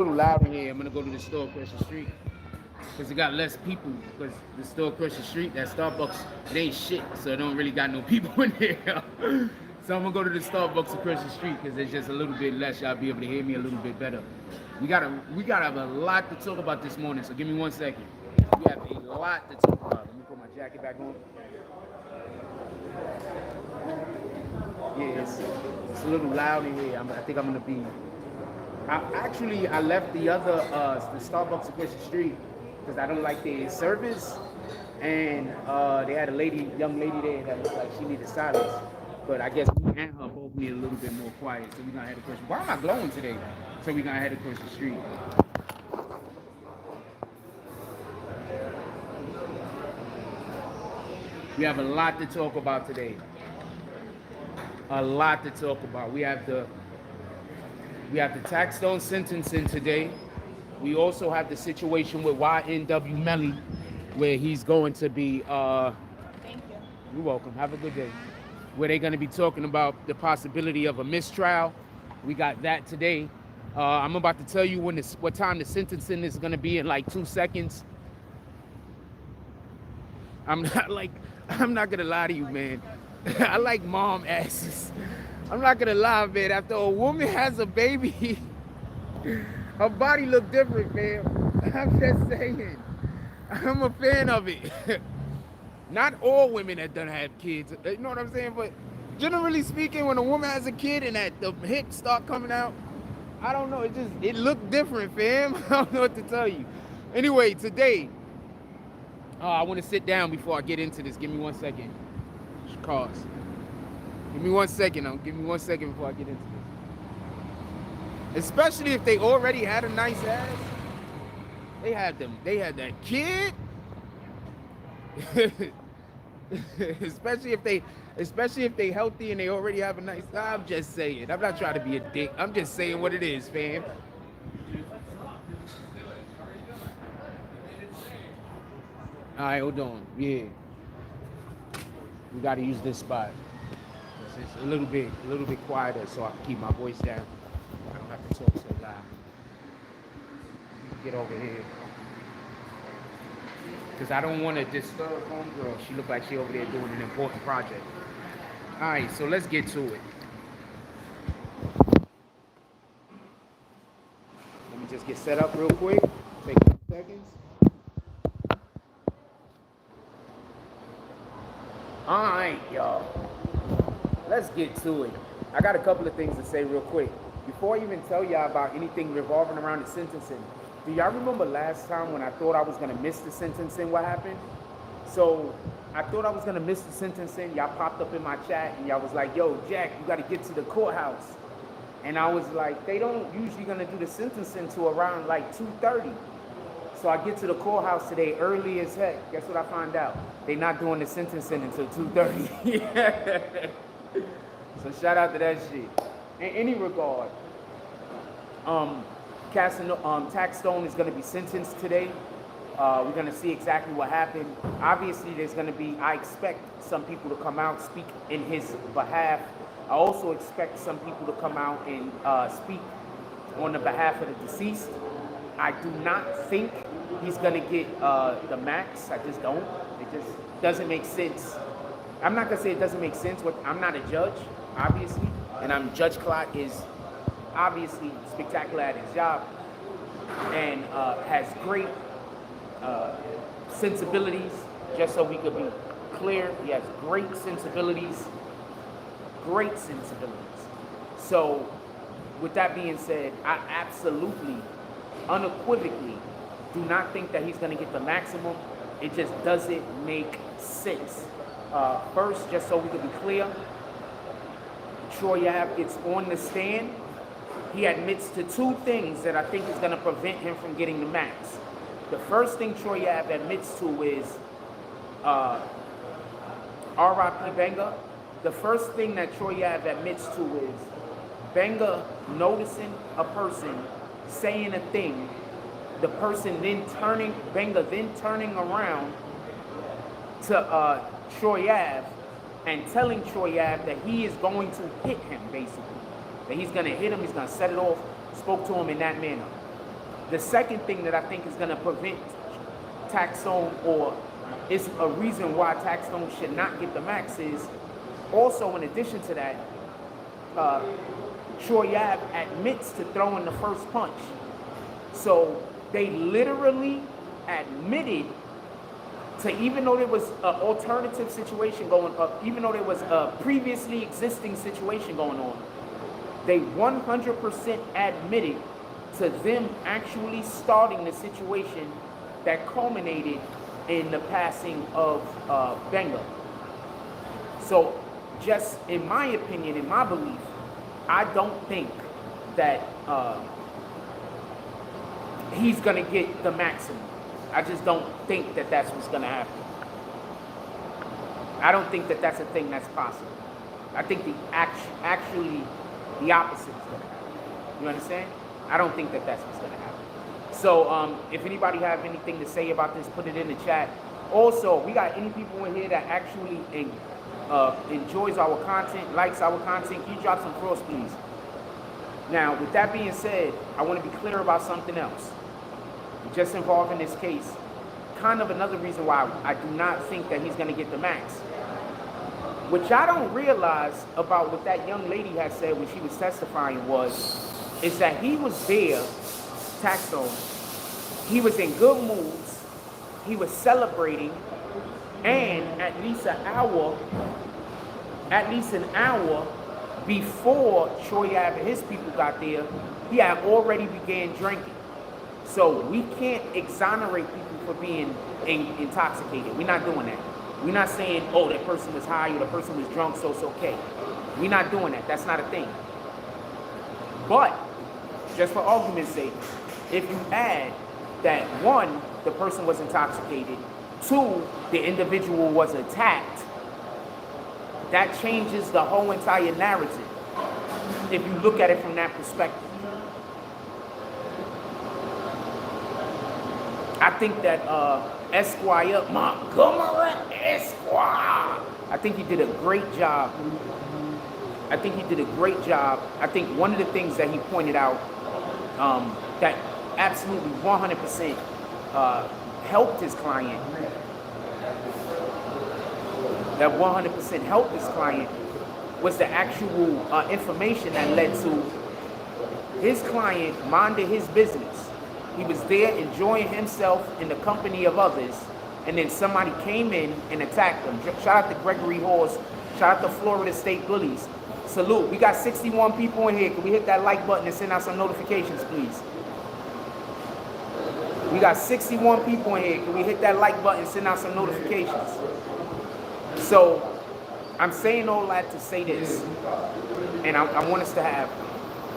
little loud in here. I'm gonna go to the store across the street because it got less people. Because the store across the street, that Starbucks, it ain't shit, so it don't really got no people in there. So I'm gonna go to the Starbucks across the street because there's just a little bit less. Y'all be able to hear me a little bit better. We gotta have a lot to talk about this morning. So give me 1 second. We have a lot to talk about. Let me put my jacket back on. Yeah, it's a little loud in here. I think I'm gonna be. I left the Starbucks across the street because I don't like their service, and they had young lady there that looked like she needed silence. But I guess me and her both need a little bit more quiet, so we're gonna head across. Why am I glowing today? So we're gonna head across the street. We have a lot to talk about today. A lot to talk about. We have the Taxstone sentencing today. We also have the situation with YNW Melly, where he's going to be. Thank you. You're welcome. Have a good day. Where they're going to be talking about the possibility of a mistrial. We got that today. I'm about to tell you what time the sentencing is going to be in like 2 seconds. I'm not gonna lie to you, man. I like mom asses. I'm not gonna lie, man. After a woman has a baby, her body look different, man. I'm just saying. I'm a fan of it. Not all women that don't have kids, you know what I'm saying? But generally speaking, when a woman has a kid and that the hips start coming out, I don't know. It looked different, fam. I don't know what to tell you. Anyway, today, I want to sit down before I get into this. Give me 1 second. Cars. Give me 1 second. Give me 1 second before I get into this. Especially if they already had a nice ass. They had that kid. especially if they healthy and they already have a nice. I'm just saying. I'm not trying to be a dick. I'm just saying what it is, fam. All right, hold on. Yeah, we got to use this spot. It's a little bit quieter, so I can keep my voice down. I don't have to talk so loud. Get over here, because I don't want to disturb homegirl. She look like she over there doing an important project. All right, so let's get to it. Let me just get set up real quick. Take 2 seconds. All right, y'all. Let's get to it. I got a couple of things to say real quick. Before I even tell y'all about anything revolving around the sentencing, do y'all remember last time when I thought I was going to miss the sentencing, what happened? So I thought I was going to miss the sentencing. Y'all popped up in my chat and y'all was like, yo, Jack, you got to get to the courthouse. And I was like, they don't usually going to do the sentencing till around like 2:30. So I get to the courthouse today early as heck. Guess what I find out? They're not doing the sentencing until 2:30. So shout out to that shit. In any regard, Taxstone is going to be sentenced today. We're going to see exactly what happened. Obviously, there's going to be, I expect some people to come out, speak in his behalf. I also expect some people to come out and speak on the behalf of the deceased. I do not think he's going to get the max. I just don't. It just doesn't make sense. I'm not going to say it doesn't make sense. I'm not a judge, obviously. And Judge Clark is obviously spectacular at his job and has great sensibilities. Just so we could be clear, he has great sensibilities. Great sensibilities. So with that being said, I absolutely, unequivocally do not think that he's going to get the maximum. It just doesn't make sense. First, just so we can be clear, Troy Ave gets on the stand. He admits to two things that I think is going to prevent him from getting the max. The first thing Troy Ave admits to is R.I.P. Benga. The first thing that Troy Ave admits to is Benga noticing a person saying a thing, the person then Benga then turning around to Troy Ave and telling Troy Ave that he is going to hit him, basically. That he's going to hit him, he's going to set it off, spoke to him in that manner. The second thing that I think is going to prevent Taxstone, or is a reason why Taxstone should not get the max, is also, in addition to that, Troy Ave admits to throwing the first punch. So they literally admitted to, even though there was an alternative situation going on, even though there was a previously existing situation going on, they 100% admitted to them actually starting the situation that culminated in the passing of Benga. So just in my opinion, in my belief, I don't think that he's going to get the maximum. I just don't think that that's what's going to happen. I don't think that that's a thing that's possible. I think actually the opposite is going to happen. You understand? I don't think that that's what's going to happen. So if anybody have anything to say about this, put it in the chat. Also, we got any people in here that actually enjoys our content, likes our content, can you drop some cross, please? Now, with that being said, I want to be clear about something else. Just involving this case, kind of another reason why I do not think that he's going to get the max. Which I don't realize about what that young lady had said when she was testifying is that he was there, Taxstone, he was in good moods, he was celebrating, and at least an hour before Troy Ave and his people got there, he had already began drinking. So we can't exonerate people for being intoxicated. We're not doing that. We're not saying, oh, that person was high or the person was drunk, so it's okay. We're not doing that. That's not a thing. But, just for argument's sake, if you add that, one, the person was intoxicated, two, the individual was attacked, that changes the whole entire narrative, if you look at it from that perspective. I think that Esquire, Montgomery Esquire, I think he did a great job. I think one of the things that he pointed out that absolutely 100% helped his client, was the actual information that led to his client minding his business. He was there enjoying himself in the company of others, and then somebody came in and attacked him. Shout out to Gregory Horse. Shout out to Florida State Bullies. Salute. We got 61 people in here. Can we hit that like button and send out some notifications, please? We got 61 people in here. Can we hit that like button and send out some notifications? So, I'm saying all that to say this, and I want us to have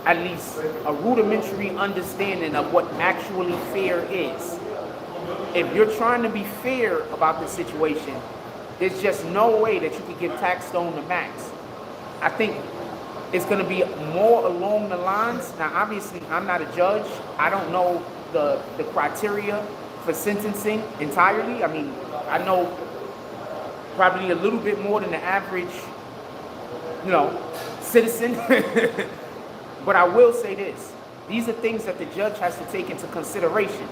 at least a rudimentary understanding of what actually fair is. If you're trying to be fair about this situation, there's just no way that you can give Taxstone the max. I think it's going to be more along the lines. Now, obviously, I'm not a judge. I don't know the criteria for sentencing entirely. I mean, I know probably a little bit more than the average, citizen. But I will say this. These are things that the judge has to take into consideration.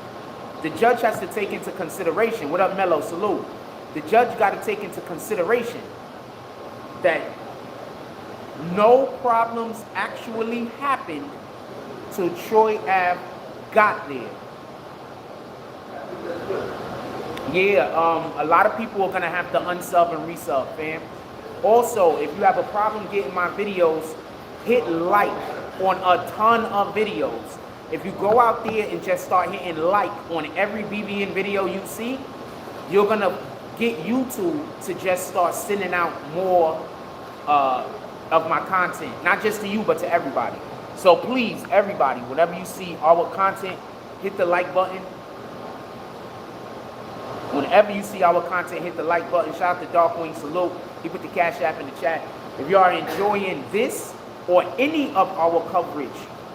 The judge has to take into consideration. What up, Mello? Salute. The judge got to take into consideration that no problems actually happened till Troy Ave got there. Yeah, a lot of people are going to have to unsub and resub, fam. Also, if you have a problem getting my videos, hit like on a ton of videos. If you go out there and just start hitting like on every BBN video you see, you're going to get YouTube to just start sending out more of my content. Not just to you, but to everybody. So please, everybody, whenever you see our content, hit the like button. Whenever you see our content, hit the like button. Shout out to Darkwing. Salute. He put the Cash App in the chat. If you are enjoying this or any of our coverage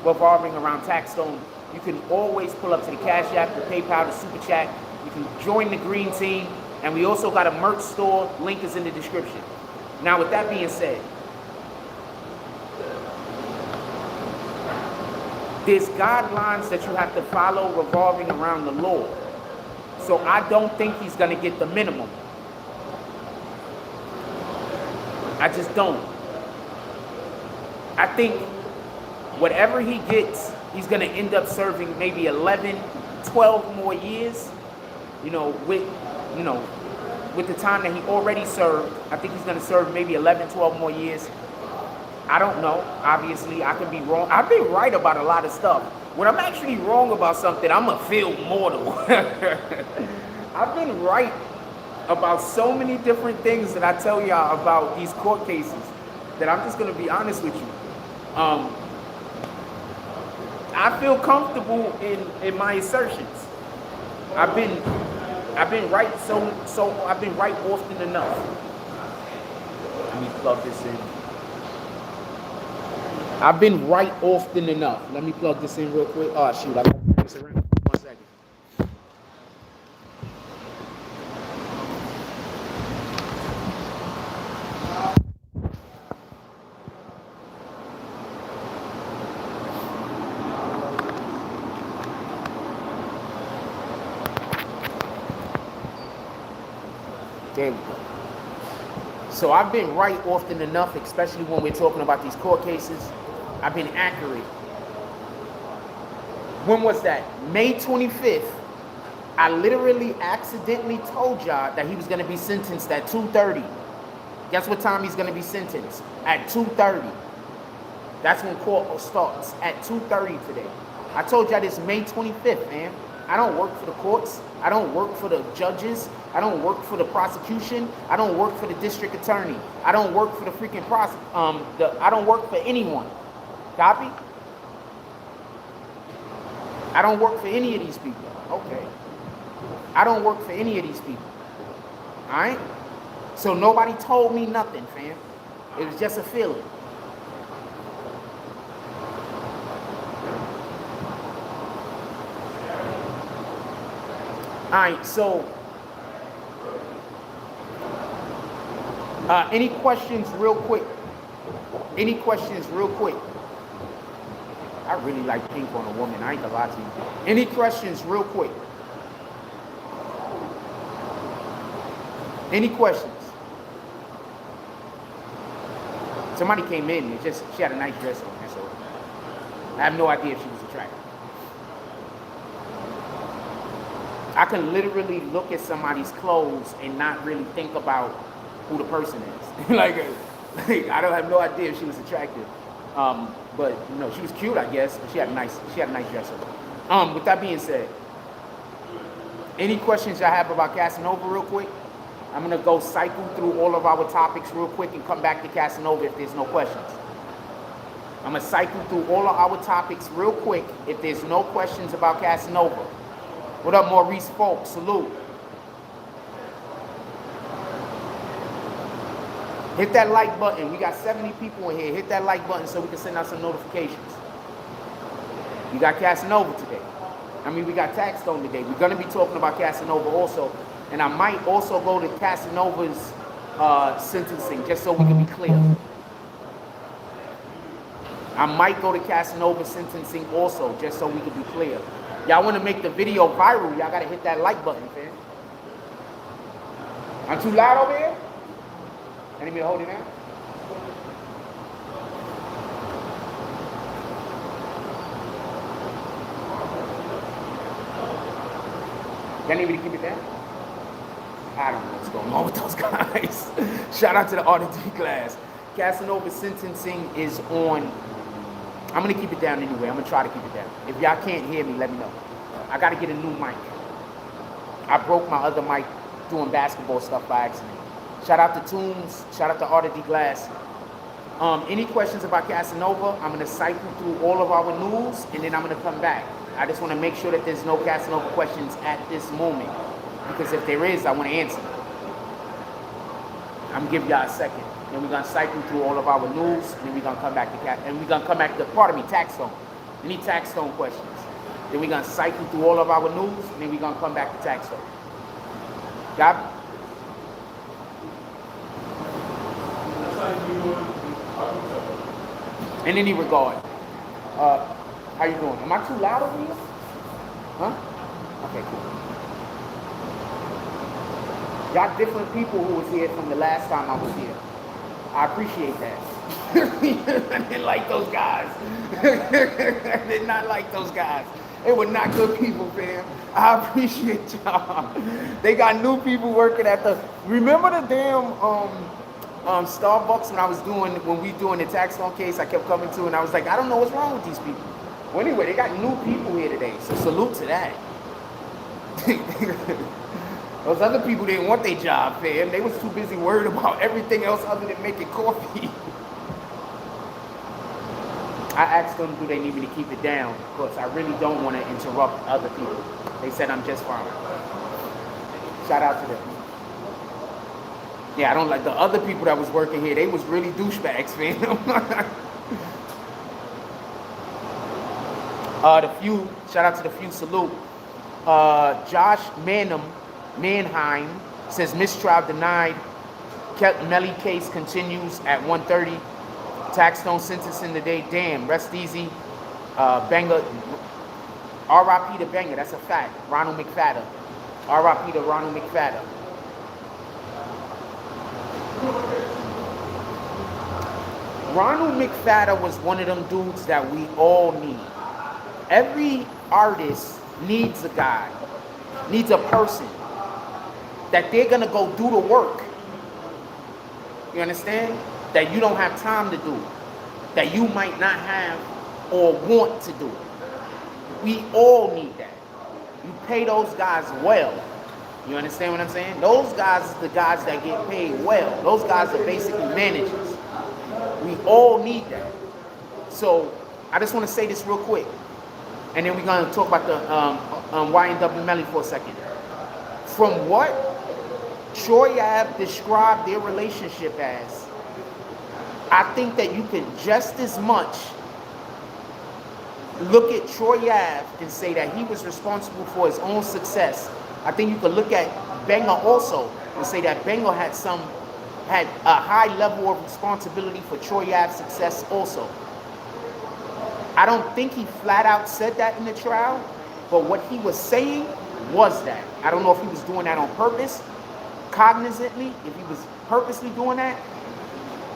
revolving around Taxstone, you can always pull up to the Cash App, the PayPal, the Super Chat. You can join the Green Team. And we also got a merch store. Link is in the description. Now, with that being said, There's guidelines that you have to follow revolving around the law. So I don't think he's going to get the minimum. I just don't. I think whatever he gets, he's going to end up serving maybe 11, 12 more years, with the time that he already served. I think he's going to serve maybe 11, 12 more years. I don't know. Obviously, I could be wrong. I've been right about a lot of stuff. When I'm actually wrong about something, I'm going to feel mortal. I've been right about so many different things that I tell y'all about these court cases that I'm just going to be honest with you. I feel comfortable in my assertions. I've been right so I've been right often enough. Let me plug this in. I've been right often enough. Let me plug this in real quick. Oh shoot, I got to turn this around. 1 second. There we go. So I've been right often enough, especially when we're talking about these court cases. I've been accurate. When was that? May 25th. I literally accidentally told y'all that he was going to be sentenced at 2:30. Guess what time he's going to be sentenced? At 2:30. That's when court starts, at 2:30 today. I told y'all this May 25th, man. I don't work for the courts. I don't work for the judges. I don't work for the prosecution. I don't work for the district attorney. I don't work for the freaking I don't work for anyone. Copy? I don't work for any of these people. Okay. I don't work for any of these people. All right? So nobody told me nothing, fam. It was just a feeling. All right, so any questions real quick? Any questions real quick? I really like pink on a woman. I ain't gonna lie to you. Any questions real quick? Any questions? Somebody came in. It's just she had a nice dress on. That's all. I have no idea if she was attractive. I can literally look at somebody's clothes and not really think about who the person is. like, I don't have no idea if she was attractive. But she was cute, I guess. But she had a nice dress on. With that being said, any questions y'all have about Casanova real quick? I'm gonna go cycle through all of our topics real quick and come back to Casanova if there's no questions. I'm gonna cycle through all of our topics real quick if there's no questions about Casanova. What up, Maurice Folk? Salute. Hit that like button. We got 70 people in here. Hit that like button so we can send out some notifications. You got Casanova today. We got Taxstone today. We're going to be talking about Casanova also. And I might also go to Casanova's sentencing just so we can be clear. I might go to Casanova's sentencing also just so we can be clear. Y'all want to make the video viral, y'all got to hit that like button, fam. I'm too loud over here? I need me to hold it down? Y'all need me to keep it down? I don't know what's going on with those guys. Shout out to the R&D class. Casanova's sentencing is on... I'm going to keep it down anyway. I'm going to try to keep it down. If y'all can't hear me, let me know. I got to get a new mic. I broke my other mic doing basketball stuff by accident. Shout out to Toombs. Shout out to R&D Glass. Any questions about Casanova? I'm going to cycle through all of our news, and then I'm going to come back. I just want to make sure that there's no Casanova questions at this moment. Because if there is, I want to answer them. I'm going to give y'all a second. Then we're going to cycle through all of our news, and then we're going to come back to Taxstone. Any Taxstone questions? Then we're going to cycle through all of our news, and then we're going to come back to Taxstone. Got it? In any regard, How you doing? Am I too loud over here? Huh? Okay, cool. Y'all different people who was here from the last time I was here. I appreciate that. I didn't like those guys. I did not like those guys. They were not good people, fam. I appreciate y'all. They got new people working at the. Remember the damn Starbucks when we doing the Taxstone case? I kept coming to, and I was like, I don't know what's wrong with these people. Well, anyway, they got new people here today, so salute to that. Those other people didn't want their job, fam. They was too busy worried about everything else other than making coffee. I asked them, do they need me to keep it down? Because I really don't want to interrupt other people. They said I'm just fine. Shout out to them. Yeah, I don't like the other people that was working here. They was really douchebags, fam. Shout out to the few, salute. Josh Manheim says mistrial denied. Melly case continues at 1:30. Taxstone sentencing today. Damn, rest easy. Banger. R.I.P. to Banger. That's a fact. Ronald McFadden. R.I.P. to Ronald McFadden. Ronald McFadden was one of them dudes that we all need. Every artist needs a guy, needs a person that they're gonna go do the work. You understand? That you don't have time to do, that you might not have or want to do. We all need that. You pay those guys well. You understand what I'm saying? Those guys are the guys that get paid well. Those guys are basically managers. We all need that. So I just want to say this real quick, and then we're going to talk about the YNW Melly for a second. From what Troy Ave described their relationship as, I think that you can just as much look at Troy Ave and say that he was responsible for his own success. I think you could look at Banger also and say that Banger had a high level of responsibility for Troy Ave's success also. I don't think he flat out said that in the trial, but what he was saying was that. I don't know if he was doing that on purpose, cognizantly, if he was purposely doing that,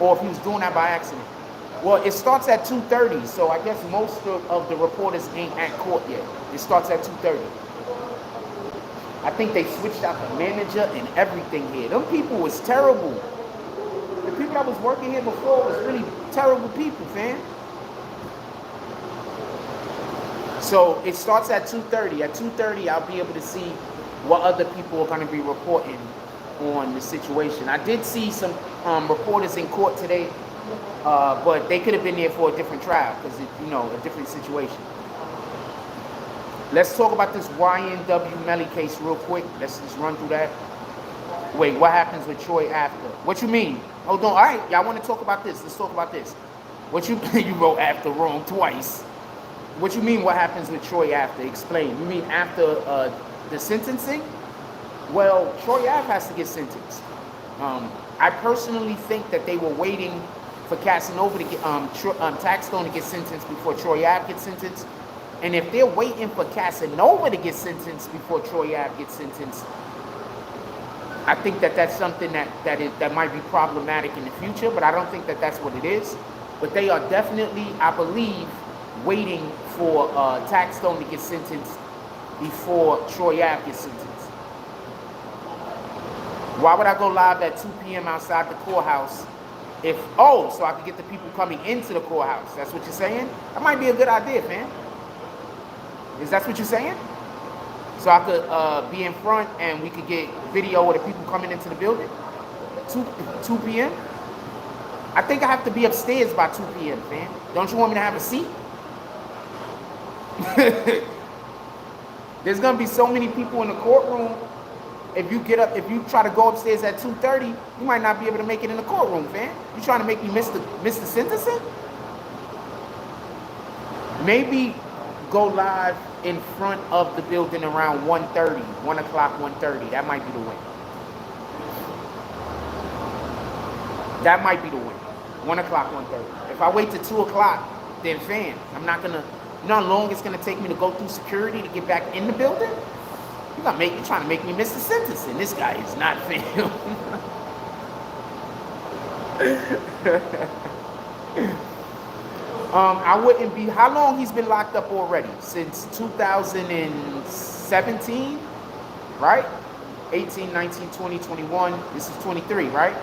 or if he was doing that by accident. Well, it starts at 2:30, so I guess most of the reporters ain't at court yet. It starts at 2:30. I think they switched out the manager and everything here. Them people was terrible. The people that was working here before was really terrible people, fam. So it starts at 2:30. At 2:30, I'll be able to see what other people are going to be reporting on the situation. I did see some reporters in court today, but they could have been there for a different trial because, a different situation. Let's talk about this YNW Melly case real quick. Let's just run through that. Wait, what happens with Troy after? What you mean? Hold on. All right, y'all want to talk about this? Let's talk about this. What you wrote after wrong twice. What you mean? What happens with Troy after? Explain. You mean after the sentencing? Well, Troy Ave has to get sentenced. I personally think that they were waiting for Casanova to get Taxstone to get sentenced before Troy Ave gets sentenced. And if they're waiting for Casanova to get sentenced before Troy Ave gets sentenced, I think that that's something that might be problematic in the future. But I don't think that that's what it is. But they are definitely, I believe, waiting for Taxstone to get sentenced before Troy Ave gets sentenced. Why would I go live at 2 p.m. outside the courthouse so I could get the people coming into the courthouse? That's what you're saying? That might be a good idea, man. Is that what you're saying? So I could be in front and we could get video of the people coming into the building? 2 p.m.? I think I have to be upstairs by 2 p.m., man. Don't you want me to have a seat? There's going to be so many people in the courtroom. If you try to go upstairs at 2:30, you might not be able to make it in the courtroom, fam. You trying to make me miss the sentencing? Maybe go live in front of the building around 1:30, 1 o'clock, 1:30. That might be the win. That might be the win. 1 o'clock, 1:30. If I wait till 2 o'clock, then fam, I'm not gonna You know how long it's gonna take me to go through security to get back in the building? You're trying to make me miss the sentencing. This guy is not film. I wouldn't be. How long he's been locked up already? Since 2017, right? 18, 19, 20, 21. This is 23, right?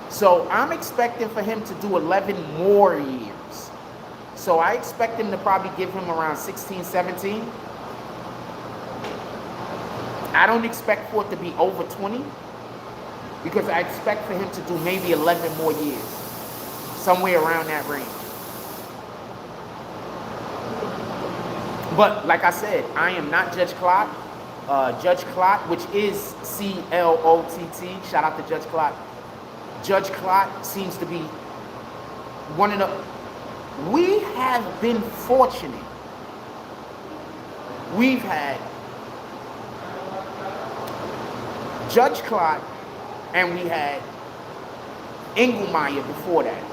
So I'm expecting for him to do 11 more years. So I expect him to probably give him around 16, 17. I don't expect for it to be over 20 because I expect for him to do maybe 11 more years, somewhere around that range. But like I said, I am not Judge Clot. Judge Clot, which is C-L-O-T-T. Shout out to Judge Clot. Judge Clot seems to be one of the... We have been fortunate. We've had Judge Clot and we had Engelmeyer before that.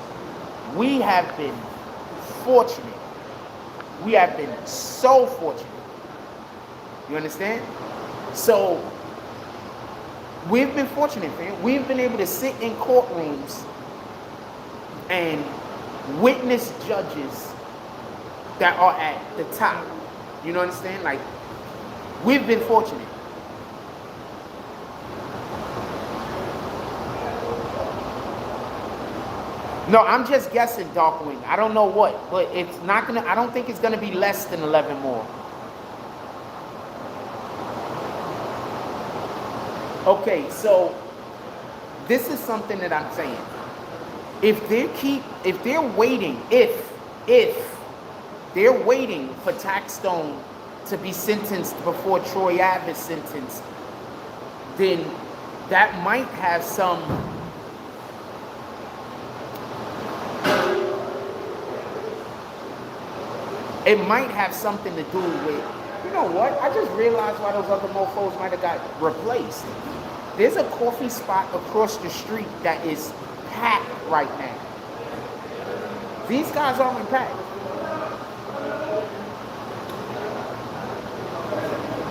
We have been fortunate. We have been so fortunate. You understand? So, we've been fortunate, man. We've been able to sit in courtrooms and witness judges that are at the top. You know what I'm saying? Like, we've been fortunate. No, I'm just guessing, Darkwing. I don't know what, but it's not gonna, I don't think it's gonna be less than 11 more. Okay, so this is something that I'm saying. If they're waiting for Taxstone to be sentenced before Troy Ave is sentenced, then that might have some it might have something to do with, you know what? I just realized why those other mofos might have got replaced. There's a coffee spot across the street that is packed right now. These guys aren't packed.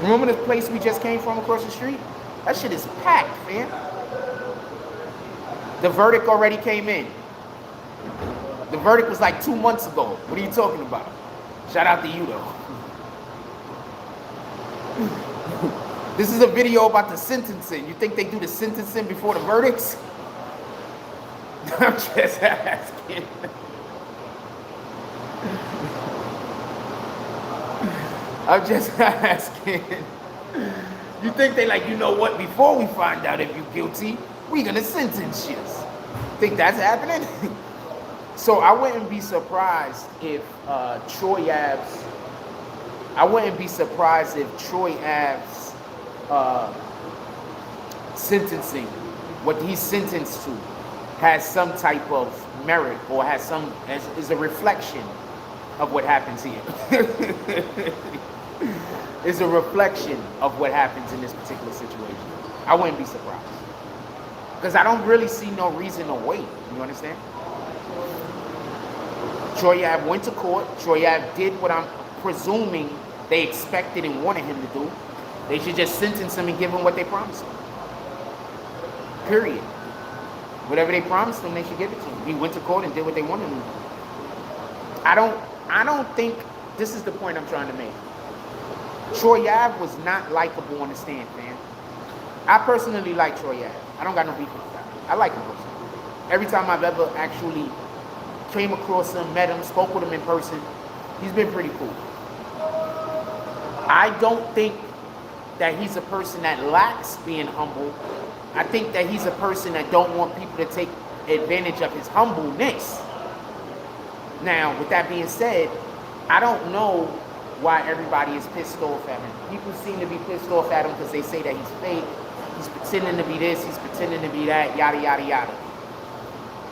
Remember the place we just came from across the street? That shit is packed, man. The verdict already came in. The verdict was like 2 months ago. What are you talking about? Shout out to you, though. This is a video about the sentencing. You think they do the sentencing before the verdicts? I'm just asking. I'm just asking. You think they like, you know what, before we find out if you're guilty, we're going to sentence you. Think that's happening? So I wouldn't be surprised if Troy Ave's sentencing, what he's sentenced to, has some type of merit or has some, is a reflection of what happens here. Is a reflection of what happens in this particular situation. I wouldn't be surprised. Because I don't really see no reason to wait. You understand? Troy Ave went to court. Troy Ave did what I'm presuming they expected and wanted him to do. They should just sentence him and give him what they promised him. Period. Whatever they promised him, they should give it to him. He went to court and did what they wanted him to do. I don't think, this is the point I'm trying to make. Troy Ave was not likable on the stand, man. I personally like Troy Ave. I don't got no beef with that. I like him personally. Every time I've ever actually came across him, met him, spoke with him in person, he's been pretty cool. I don't think that he's a person that lacks being humble. I think that he's a person that don't want people to take advantage of his humbleness. Now, with that being said, I don't know why everybody is pissed off at him. People seem to be pissed off at him because they say that he's fake, he's pretending to be this, he's pretending to be that, yada, yada, yada.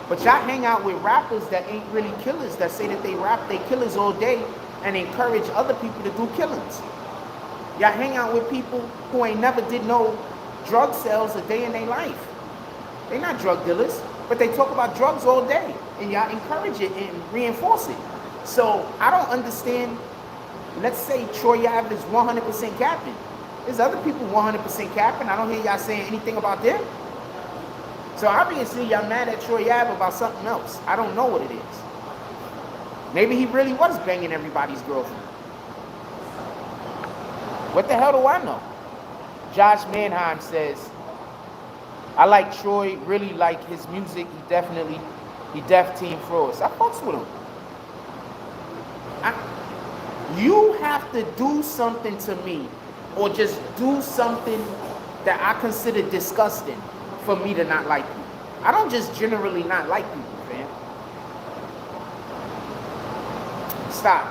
But y'all hang out with rappers that ain't really killers, that say that they rap, they killers all day, and encourage other people to do killings. Y'all hang out with people who ain't never did no drug sales a day in their life. They're not drug dealers, but they talk about drugs all day, and y'all encourage it and reinforce it. So I don't understand let's say Troy Ave is 100% capping. There's other people 100% capping. I don't hear y'all saying anything about them. So obviously y'all mad at Troy Ave about something else. I don't know what it is. Maybe he really was banging everybody's girlfriend. What the hell do I know? Josh Manheim says, I like Troy, really like his music. He def Team Frost. I fucks with him. You have to do something to me, or just do something that I consider disgusting for me to not like you. I don't just generally not like people, fam. Stop.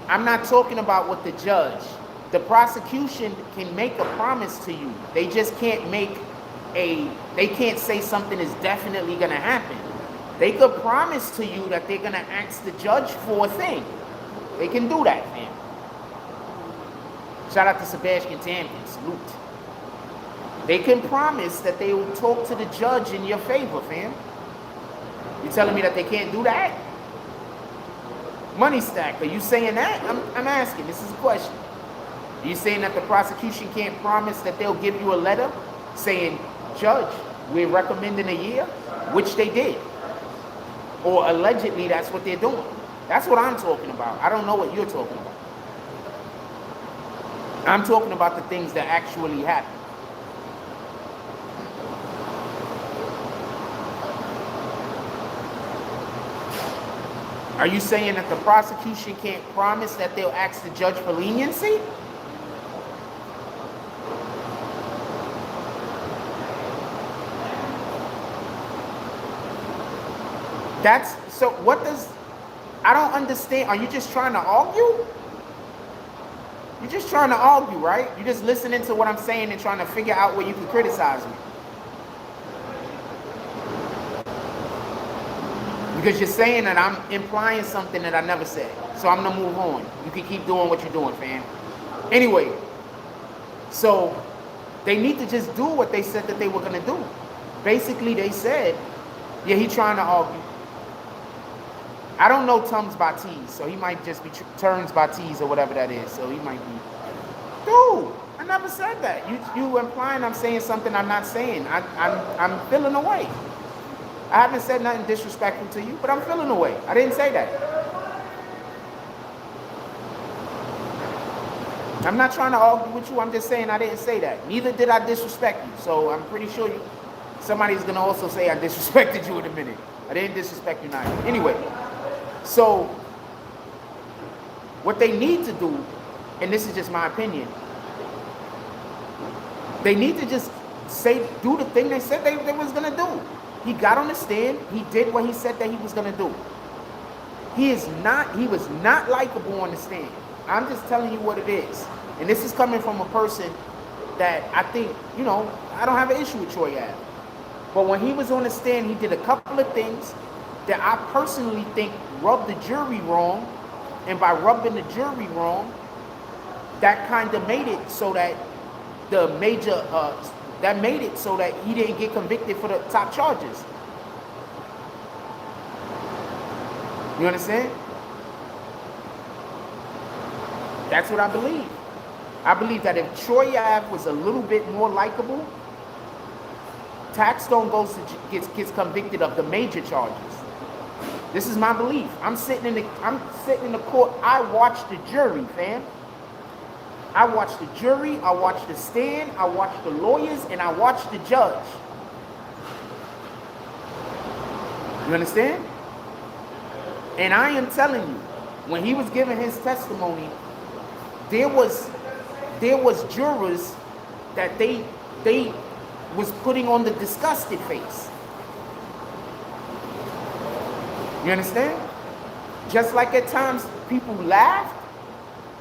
I'm not talking about what the judge. The prosecution can make a promise to you. They just can't they can't say something is definitely gonna happen. They could promise to you that they're gonna ask the judge for a thing. They can do that, fam. Shout out to Sebastian Tamkin, salute. They can promise that they will talk to the judge in your favor, fam. You telling me that they can't do that? Money Stack, are you saying that? I'm asking, this is a question. Are you saying that the prosecution can't promise that they'll give you a letter saying, Judge, we're recommending a year, which they did. Or allegedly that's what they're doing. That's what I'm talking about. I don't know what you're talking about. I'm talking about the things that actually happen. Are you saying that the prosecution can't promise that they'll ask the judge for leniency? That's, so what does, I don't understand. Are you just trying to argue? You're just trying to argue, right? You're just listening to what I'm saying and trying to figure out where you can criticize me. Because you're saying that I'm implying something that I never said. So I'm going to move on. You can keep doing what you're doing, fam. Anyway, so they need to just do what they said that they were going to do. Basically, they said, yeah, he's trying to argue. I don't know Tums Batiz, so he might just be Turns Batiz or whatever that is. So he might be, dude, I never said that. You implying I'm saying something I'm not saying. I'm feeling away. I haven't said nothing disrespectful to you, but I'm feeling away. I didn't say that. I'm not trying to argue with you. I'm just saying I didn't say that. Neither did I disrespect you. So I'm pretty sure somebody's going to also say I disrespected you in a minute. I didn't disrespect you neither. Anyway, so what they need to do, and this is just my opinion, they need to just do the thing they said they was going to do. He got on the stand. He did what he said that he was going to do. He was not likable on the stand. I'm just telling you what it is. And this is coming from a person that I think, I don't have an issue with Troy Ave. But when he was on the stand, he did a couple of things that I personally think rubbed the jury wrong. And by rubbing the jury wrong, that kind of made it so that so that he didn't get convicted for the top charges. You understand? That's what I believe. I believe that if Troy Ave was a little bit more likable, Taxstone gets convicted of the major charges. This is my belief. I'm sitting in the court. I watch the jury, fam. I watch the jury, I watch the stand, I watch the lawyers, and I watch the judge. You understand? And I am telling you, when he was giving his testimony, there was jurors that they was putting on the disgusted face. You understand? Just like at times people laughed,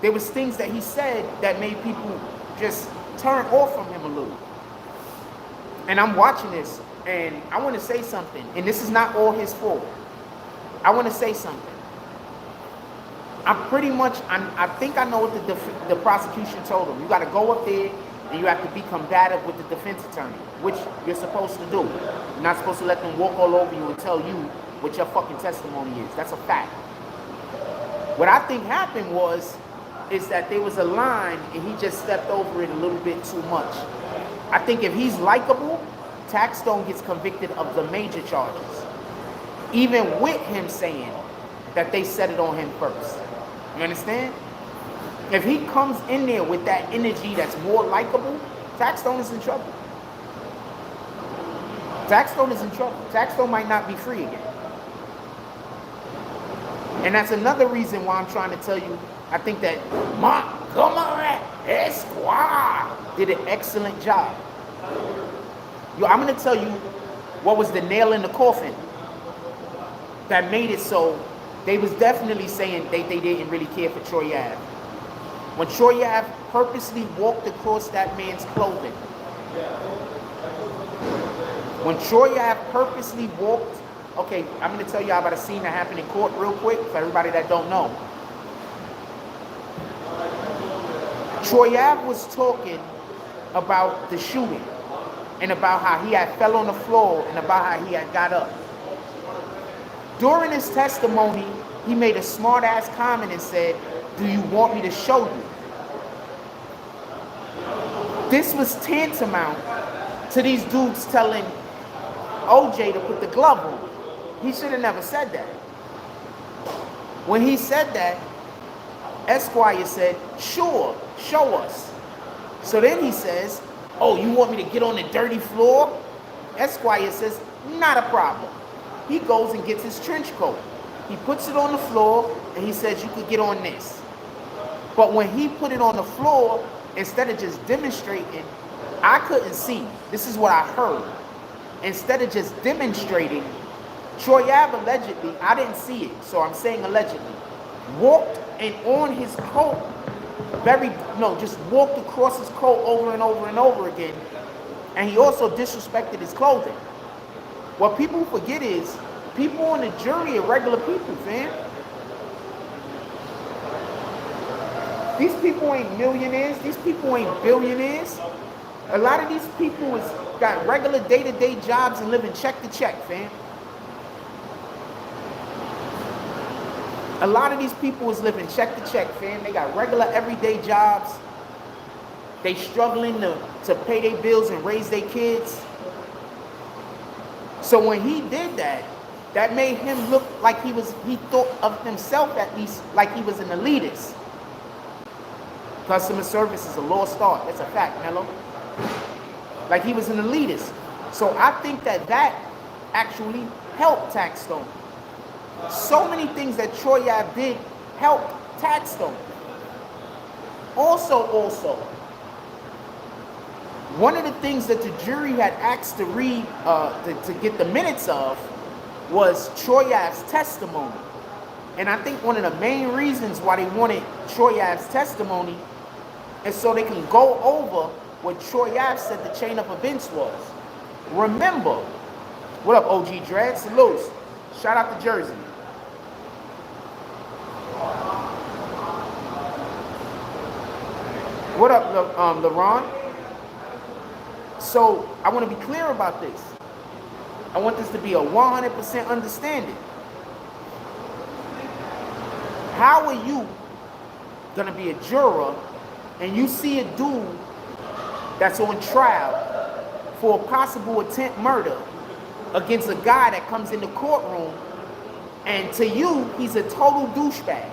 there was things that he said that made people just turn off from him a little. And I'm watching this, and I want to say something, and this is not all his fault. I want to say something. I think I know what the prosecution told him. You got to go up there, and you have to be combative with the defense attorney, which you're supposed to do. You're not supposed to let them walk all over you and tell you what your fucking testimony is. That's a fact. What I think happened was, is that there was a line and he just stepped over it a little bit too much. I think if he's likable, Taxstone gets convicted of the major charges, even with him saying that they set it on him first. You understand? If he comes in there with that energy that's more likable, Taxstone is in trouble. Taxstone is in trouble. Taxstone might not be free again. And that's another reason why I'm trying to tell you, I think that Montgomery Esquire did an excellent job. Yo, I'm going to tell you what was the nail in the coffin that made it so they was definitely saying they didn't really care for Troy Ave. When Troy Ave purposely walked across that man's clothing. When Troy Ave purposely walked, okay, I'm going to tell you about a scene that happened in court real quick for everybody that don't know. Troy Ave was talking about the shooting and about how he had fell on the floor and about how he had got up. During his testimony, he made a smart-ass comment and said, "Do you want me to show you?" This was tantamount to these dudes telling OJ to put the glove on. He should have never said that. When he said that, Esquire said, "Sure, show us." So then he says, "Oh, you want me to get on the dirty floor?" Esquire says, "Not a problem." He goes and gets his trench coat. He puts it on the floor and he says, "You could get on this." But when he put it on the floor, instead of just demonstrating, I couldn't see. This is what I heard. Instead of just demonstrating, Troy Ave allegedly, I didn't see it, so I'm saying allegedly, walked and on his coat, just walked across his coat over and over and over again, and he also disrespected his clothing. What people forget is, people on the jury are regular people, fam. These people ain't millionaires, these people ain't billionaires. A lot of these people got regular day-to-day jobs and living check to check, fam. A lot of these people is living check to check, fam. They got regular everyday jobs. They struggling to pay their bills and raise their kids. So when he did that, that made him look like he thought of himself at least like he was an elitist. Customer service is a lost art. That's a fact, Mello. Like he was an elitist. So I think that actually helped Taxstone. So many things that Troy Ave did helped Taxstone. Also, one of the things that the jury had asked to read, to get the minutes of, was Troy Ave's testimony. And I think one of the main reasons why they wanted Troy Ave's testimony is so they can go over what Troy Ave said the chain of events was. Remember, what up, OG Dredd? Salute. Shout out to Jersey. What up, LeRon? So I want to be clear about this. I want this to be a 100% understanding. How are you going to be a juror and you see a dude that's on trial for a possible attempt murder against a guy that comes in the courtroom, and to you, he's a total douchebag?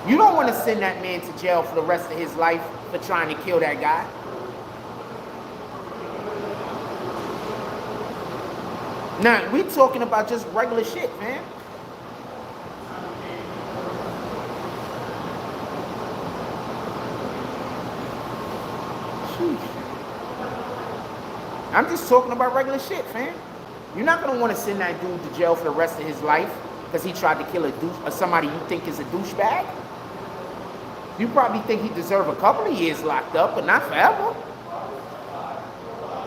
You don't want to send that man to jail for the rest of his life for trying to kill that guy. Now, we talking about just regular shit, man. Sheesh. I'm just talking about regular shit, fam. You're not going to want to send that dude to jail for the rest of his life because he tried to kill somebody you think is a douchebag. You probably think he deserves a couple of years locked up, but not forever.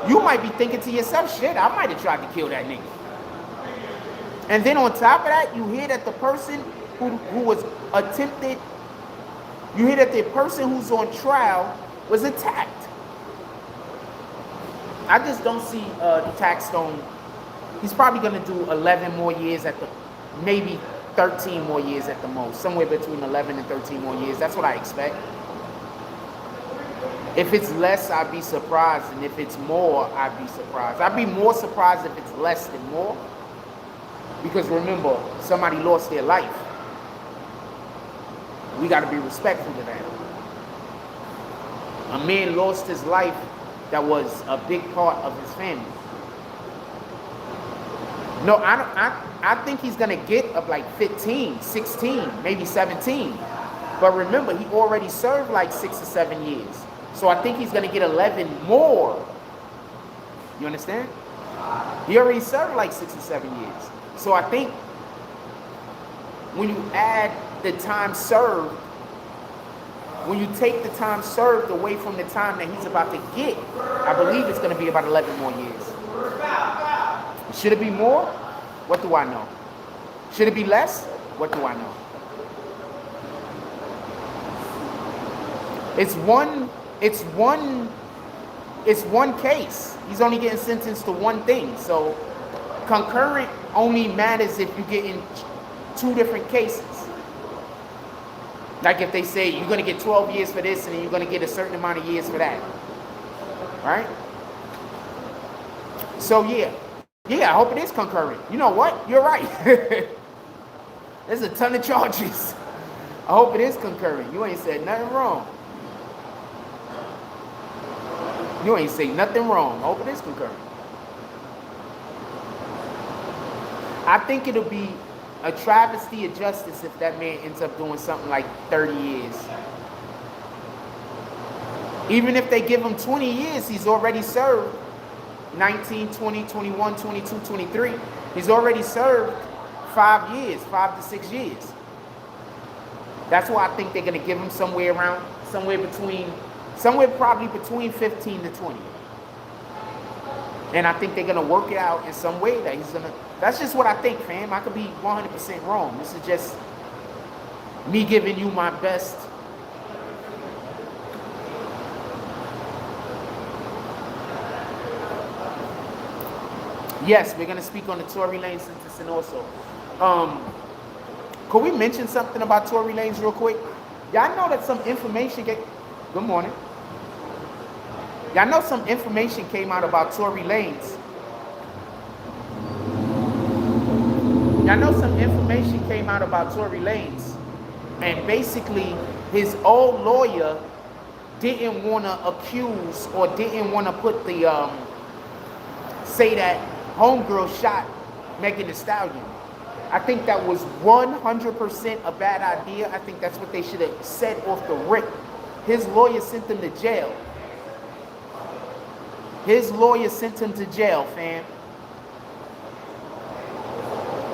You might be thinking to yourself, shit, I might have tried to kill that nigga. And then on top of that, you hear that the person who was attempted, you hear that the person who's on trial was attacked. I just don't see Taxstone. He's probably going to do 11 more years at the, maybe 13 more years at the most. Somewhere between 11 and 13 more years. That's what I expect. If it's less, I'd be surprised. And if it's more, I'd be surprised. I'd be more surprised if it's less than more. Because remember, somebody lost their life. We got to be respectful to that. A man lost his life that was a big part of his family. No, I think he's going to get up like 15, 16, maybe 17. But remember, he already served like 6 or 7 years. So I think he's going to get 11 more. You understand? He already served like 6 or 7 years. So I think when you add the time served, when you take the time served away from the time that he's about to get, I believe it's going to be about 11 more years. Should it be more? What do I know? Should it be less? What do I know? It's one case. He's only getting sentenced to one thing. So concurrent only matters if you get in 2 different cases. Like if they say you're going to get 12 years for this and then you're going to get a certain amount of years for that. Right? So yeah, I hope it is concurrent. You know what? You're right. There's a ton of charges. I hope it is concurrent. You ain't said nothing wrong. You ain't say nothing wrong. I hope it is concurrent. I think it'll be a travesty of justice if that man ends up doing something like 30 years. Even if they give him 20 years, he's already served 19, 20, 21, 22, 23. He's already served 5 years, 5 to 6 years. That's why I think they're going to give him somewhere probably between 15 to 20. And I think they're going to work it out in some way that he's going to. That's just what I think, fam. I could be 100% wrong. This is just me giving you my best. Yes, we're going to speak on the Tory Lanez sentencing also. Could we mention something about Tory Lanez real quick? Y'all know that some information Good morning. Y'all know some information came out about Tory Lanez. And basically, his old lawyer didn't want to accuse or didn't want to put the, say that homegirl shot Megan Thee Stallion. I think that was 100% a bad idea. I think that's what they should have said off the rip. His lawyer sent him to jail. Fam.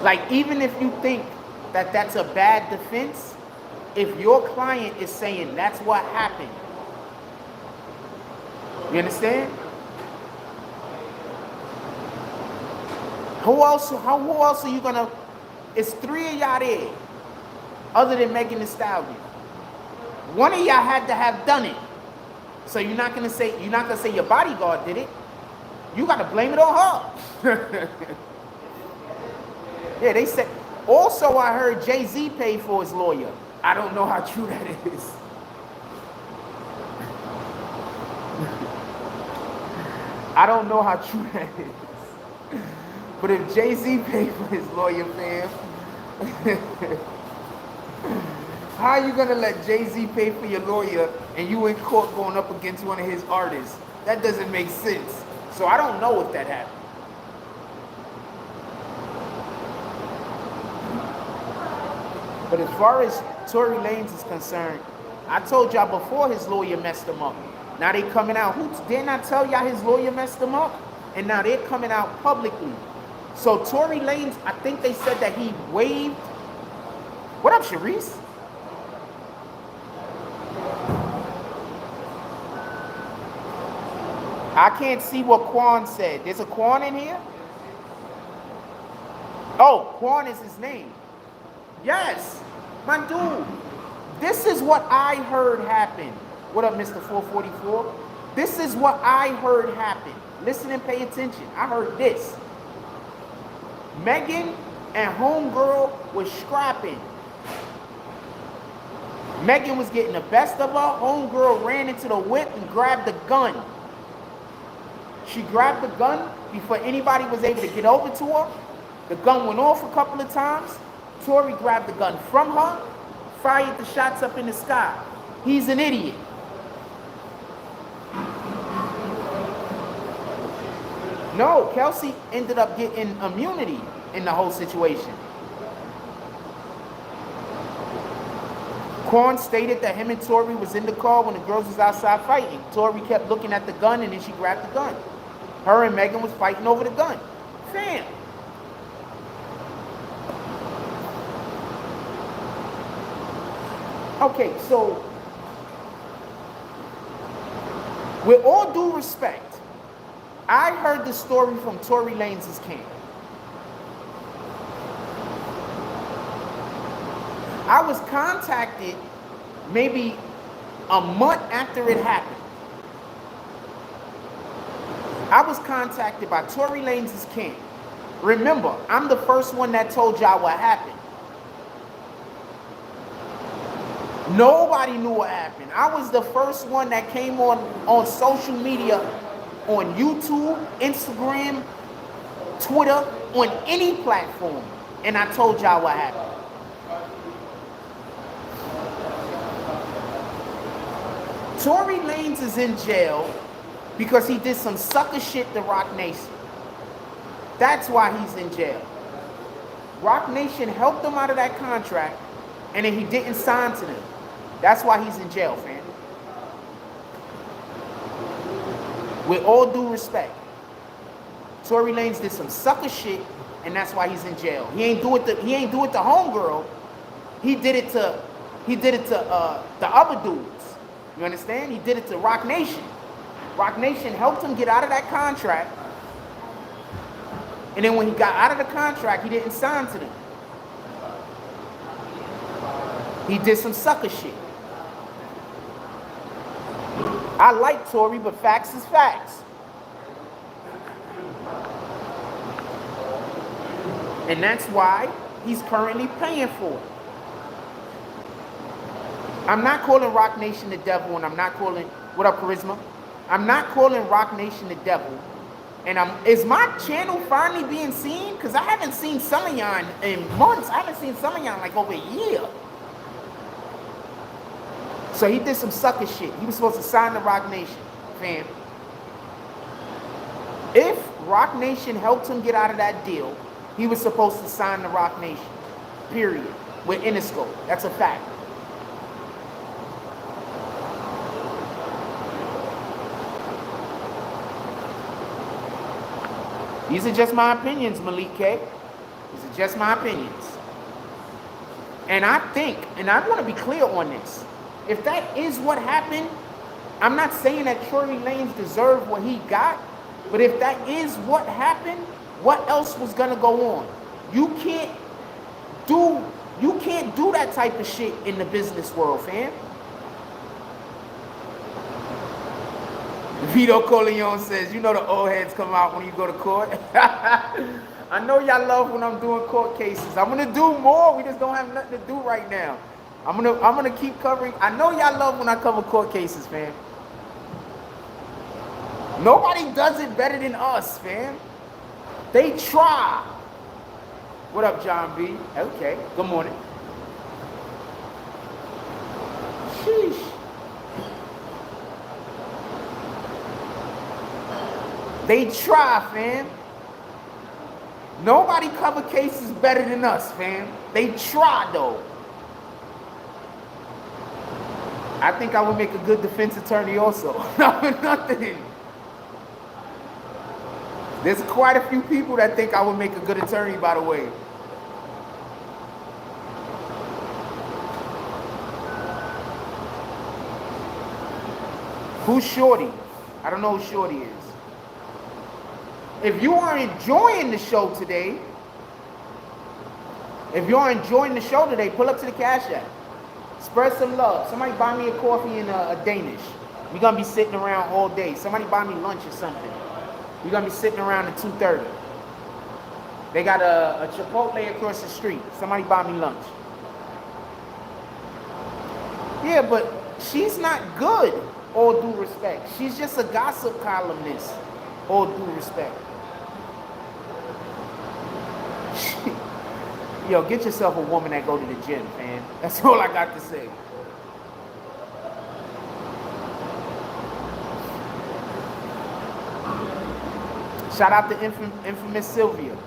Like, even if you think that that's a bad defense, if your client is saying that's what happened, you understand? Who else are you gonna? It's 3 of y'all there, other than Megan Thee Stallion. One of y'all had to have done it. So you're not gonna say your bodyguard did it. You gotta blame it on her. Yeah, they said. Also, I heard Jay-Z paid for his lawyer. I don't know how true that is. I don't know how true that is. But if Jay-Z paid for his lawyer, fam, how are you gonna let Jay-Z pay for your lawyer and you in court going up against one of his artists? That doesn't make sense. So I don't know if that happened. But as far as Tory Lanez is concerned, I told y'all before his lawyer messed him up. Now they coming out. Didn't I tell y'all his lawyer messed him up? And now they're coming out publicly. So Tory Lanez, I think they said that he waived. What up, Sharice? I can't see what Quan said. There's a Quan in here? Oh, Quan is his name. Yes, my dude. This is what I heard happen. What up, Mr. 444? This is what I heard happen. Listen and pay attention. I heard this. Megan and homegirl was scrapping. Megan was getting the best of her. Homegirl ran into the whip and grabbed the gun. She grabbed the gun before anybody was able to get over to her. The gun went off a couple of times. Tory grabbed the gun from her, fired the shots up in the sky. He's an idiot. No, Kelsey ended up getting immunity in the whole situation. Korn stated that him and Tory was in the car when the girls was outside fighting. Tory kept looking at the gun and then she grabbed the gun. Her and Megan was fighting over the gun. Fam. Okay, so with all due respect, I heard the story from Tory Lanez's camp. I was contacted maybe a month after it happened. I was contacted by Tory Lanez's camp. Remember, I'm the first one that told y'all what happened. Nobody knew what happened. I was the first one that came on social media, on YouTube, Instagram, Twitter, on any platform, and I told y'all what happened. Tory Lanez is in jail because he did some sucker shit to Roc Nation. That's why he's in jail. Roc Nation helped him out of that contract, and then he didn't sign to them. That's why he's in jail, fam. With all due respect, Tory Lanez did some sucker shit, and that's why he's in jail. He ain't do it to homegirl. He did it to the other dudes. You understand? He did it to Roc Nation. Roc Nation helped him get out of that contract. And then when he got out of the contract, he didn't sign to them. He did some sucker shit. I like Tory, but facts is facts. And that's why he's currently paying for it. I'm not calling Roc Nation the devil, and I'm not calling, what up, Charisma? I'm not calling Roc Nation the devil. And is my channel finally being seen? Because I haven't seen some of y'all in months. I haven't seen some of y'all in like over a year. So he did some sucker shit. He was supposed to sign the Roc Nation, fam. If Roc Nation helped him get out of that deal, he was supposed to sign the Roc Nation, period, with Interscope. That's a fact. These are just my opinions, Malik K. These are just my opinions. And I think, and I want to be clear on this, if that is what happened, I'm not saying that Tory Lanez deserved what he got, but if that is what happened, what else was gonna go on? You can't do that type of shit in the business world, fam. Vito Corleone says, you know the old heads come out when you go to court. I know y'all love when I'm doing court cases. I'm gonna do more. We just don't have nothing to do right now. I'm gonna keep covering. I know y'all love when I cover court cases, fam. Nobody does it better than us, fam. They try. What up, John B? Okay, good morning. Sheesh. They try, fam. Nobody cover cases better than us, fam. They try, though. I think I would make a good defense attorney also. Nothing. There's quite a few people that think I would make a good attorney, by the way. Who's Shorty? I don't know who Shorty is. If you are enjoying the show today, pull up to the Cash App. Spread some love. Somebody buy me a coffee and a Danish. We're going to be sitting around all day. Somebody buy me lunch or something. We're going to be sitting around at 2:30. They got a Chipotle across the street. Somebody buy me lunch. Yeah, but she's not good, all due respect. She's just a gossip columnist, all due respect. Yo, get yourself a woman that go to the gym, man. That's all I got to say. Shout out to infamous Sylvia.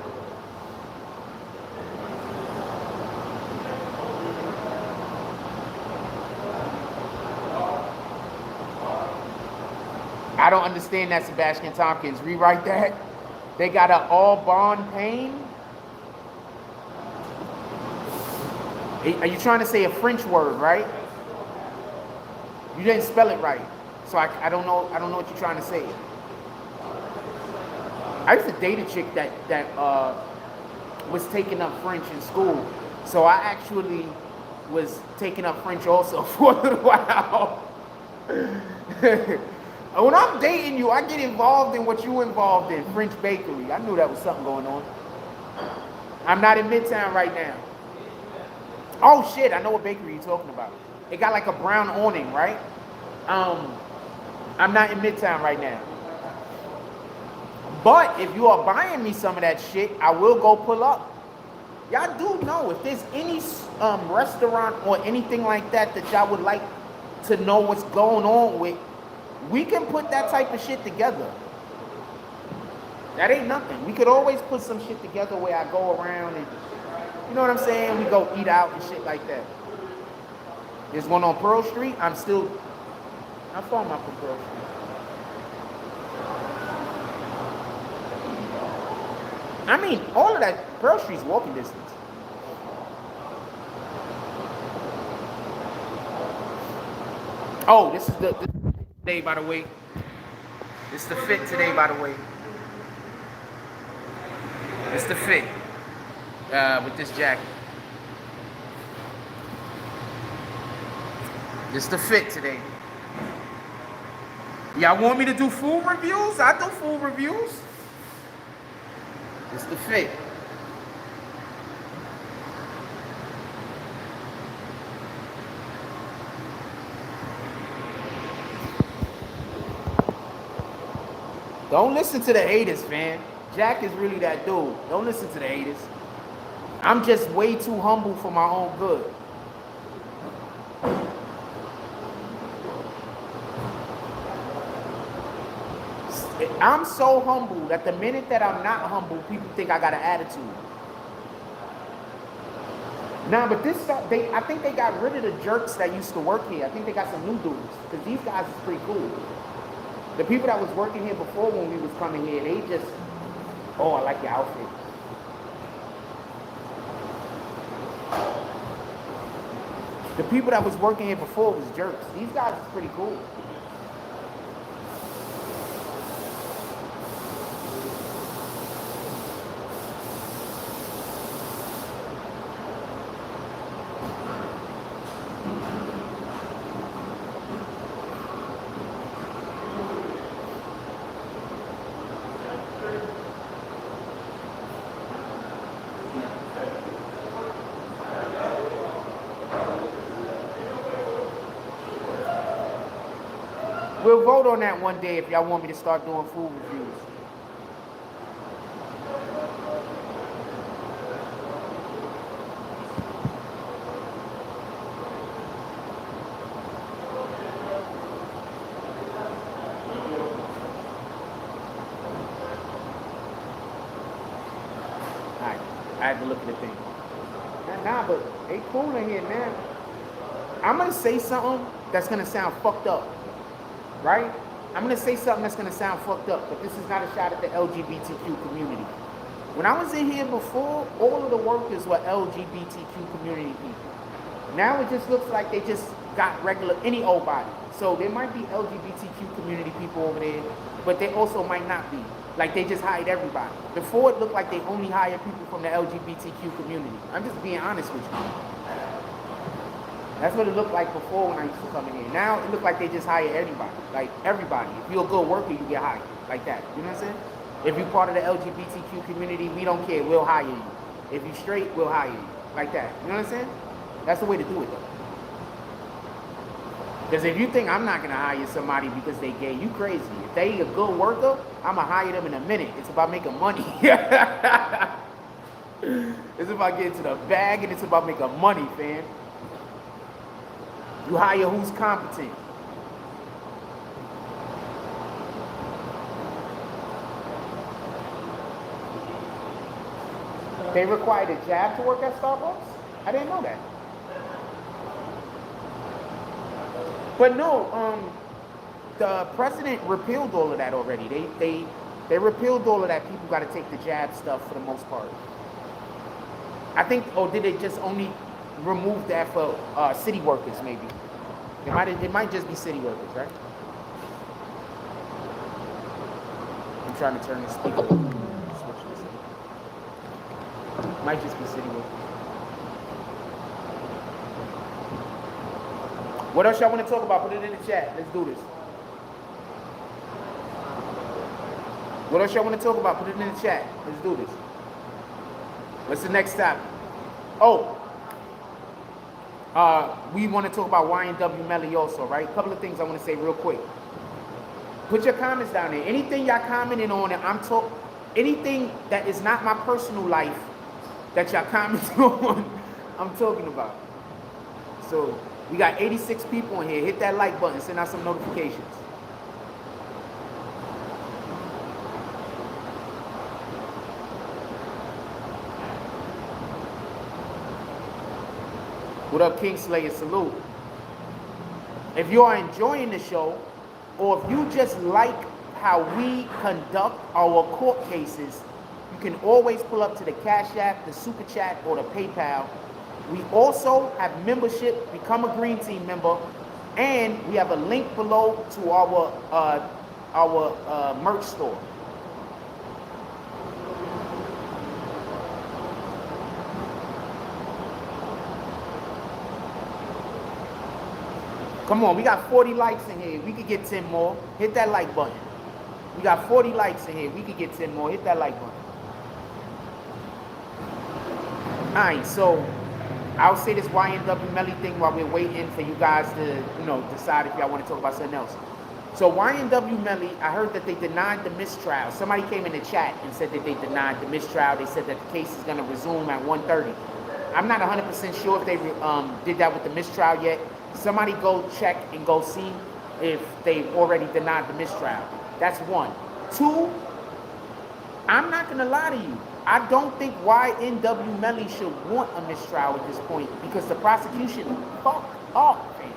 I don't understand that, Sebastian Tompkins. Rewrite that. They got an all bond pain. Are you trying to say a French word, right? You didn't spell it right. So I don't know what you're trying to say. I used to date a chick that was taking up French in school. So I actually was taking up French also for a little while. When I'm dating you, I get involved in what you involved in, French bakery. I knew that was something going on. I'm not in Midtown right now. Oh shit, I know what bakery you're talking about. It got like a brown awning, right? I'm not in Midtown right now. But if you are buying me some of that shit, I will go pull up. Y'all do know if there's any restaurant or anything like that y'all would like to know what's going on with, we can put that type of shit together. That ain't nothing. We could always put some shit together where I go around and, you know what I'm saying? We go eat out and shit like that. There's one on Pearl Street. How far am I from Pearl Street? I mean, all of that, Pearl Street's walking distance. Oh, this is the day, by the way. It's the fit today, by the way. It's the fit with this jacket. It's the fit today. Y'all want me to do food reviews? I do food reviews. It's the fit. Don't listen to the haters, fam. Jack is really that dude. Don't listen to the haters. I'm just way too humble for my own good. I'm so humble that the minute that I'm not humble, people think I got an attitude. Nah, but I think they got rid of the jerks that used to work here. I think they got some new dudes, because these guys is pretty cool. The people that was working here before when we was coming here, they just, oh, I like your outfit. The people that was working here before was jerks. These guys is pretty cool. We'll vote on that one day if y'all want me to start doing food reviews. Alright, I had to look at the thing. Nah, but they cool in here, man. I'm gonna say something that's gonna sound fucked up. Right? I'm going to say something that's going to sound fucked up, but this is not a shot at the LGBTQ community. When I was in here before, all of the workers were LGBTQ community people. Now it just looks like they just got regular, any old body. So there might be LGBTQ community people over there, but they also might not be. Like they just hired everybody. Before it looked like they only hired people from the LGBTQ community. I'm just being honest with you. That's what it looked like before when I used to come in here. Now it looked like they just hire everybody. Like everybody. If you're a good worker, you get hired. Like that. You know what I'm saying? If you're part of the LGBTQ community, we don't care. We'll hire you. If you're straight, we'll hire you. Like that. You know what I'm saying? That's the way to do it, though. Because if you think I'm not going to hire somebody because they gay, you crazy. If they a good worker, I'm going to hire them in a minute. It's about making money. It's about getting to the bag, and it's about making money, fam. You hire who's competent. They required a jab to work at Starbucks? I didn't know that. But no, the president repealed all of that already. They repealed all of that. People got to take the jab stuff for the most part. I think, or did they just only remove that for city workers? Maybe it might just be city workers, right? I'm trying to turn the speaker. Might just be city workers. What else y'all want to talk about? Put it in the chat. Let's do this. What else y'all want to talk about? Put it in the chat. Let's do this. What's the next topic? Oh, we want to talk about YNW Melly also, right? A couple of things I want to say real quick. Put your comments down there. Anything y'all commenting on, and anything that is not my personal life that y'all commenting on, I'm talking about. So we got 86 people in here. Hit that like button. Send out some notifications. What up, Kingslayer? Salute. If you are enjoying the show, or if you just like how we conduct our court cases, you can always pull up to the Cash App, the Super Chat, or the PayPal. We also have membership, become a Green Team member, and we have a link below to our merch store. Come on, we got 40 likes in here. We could get 10 more. Hit that like button. We got 40 likes in here. We could get 10 more. Hit that like button. All right, so I'll say this YNW Melly thing while we're waiting for you guys to, decide if y'all want to talk about something else. So YNW Melly, I heard that they denied the mistrial. Somebody came in the chat and said that they denied the mistrial. They said that the case is going to resume at 1:30. I'm not 100% sure if they did that with the mistrial yet. Somebody go check and go see if they've already denied the mistrial. That's one. Two, I'm not going to lie to you. I don't think YNW Melly should want a mistrial at this point because the prosecution fucked up, man.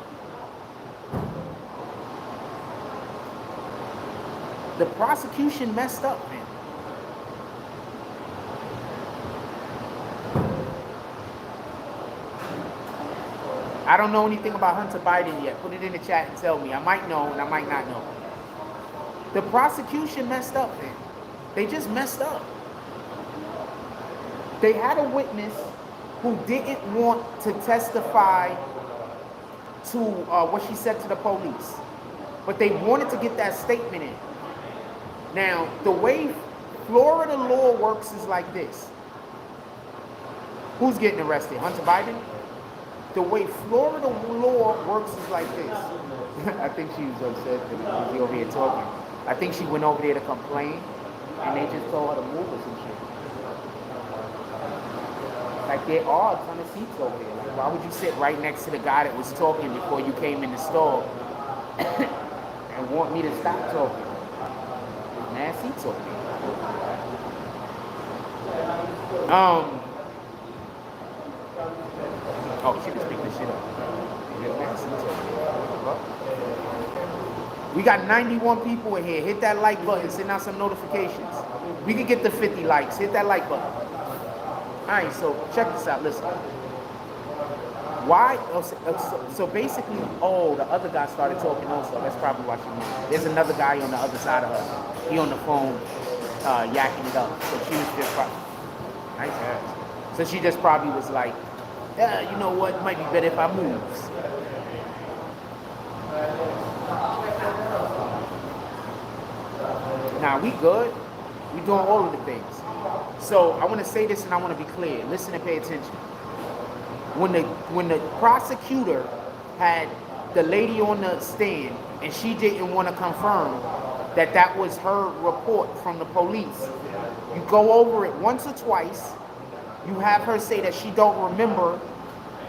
The prosecution messed up, man. I don't know anything about Hunter Biden yet. Put it in the chat and tell me. I might know and I might not know. The prosecution messed up, man. They just messed up. They had a witness who didn't want to testify to what she said to the police. But they wanted to get that statement in. Now, the way Florida law works is like this. Who's getting arrested? Hunter Biden? The way Florida law works is like this. I think she was upset because he over here talking. I think she went over there to complain, and they just told her to move or some shit. Like there are a ton of seats over there. Like why would you sit right next to the guy that was talking before you came in the store and want me to stop talking? There's mad seats over there. Oh, she just picked this shit up. We got 91 people in here. Hit that like button. Send out some notifications. We could get to 50 likes. Hit that like button. All right, so check this out. Listen. Why? So basically, the other guy started talking also. That's probably why she moved. There's another guy on the other side of her. He on the phone yakking it up. So she was just probably... Nice ass. So she just probably was like, yeah, you know what? It might be better if I move. Nah, we good. We're doing all of the things. So I want to say this and I want to be clear. Listen and pay attention. When the prosecutor had the lady on the stand and she didn't want to confirm that that was her report from the police, you go over it once or twice. You have her say that she don't remember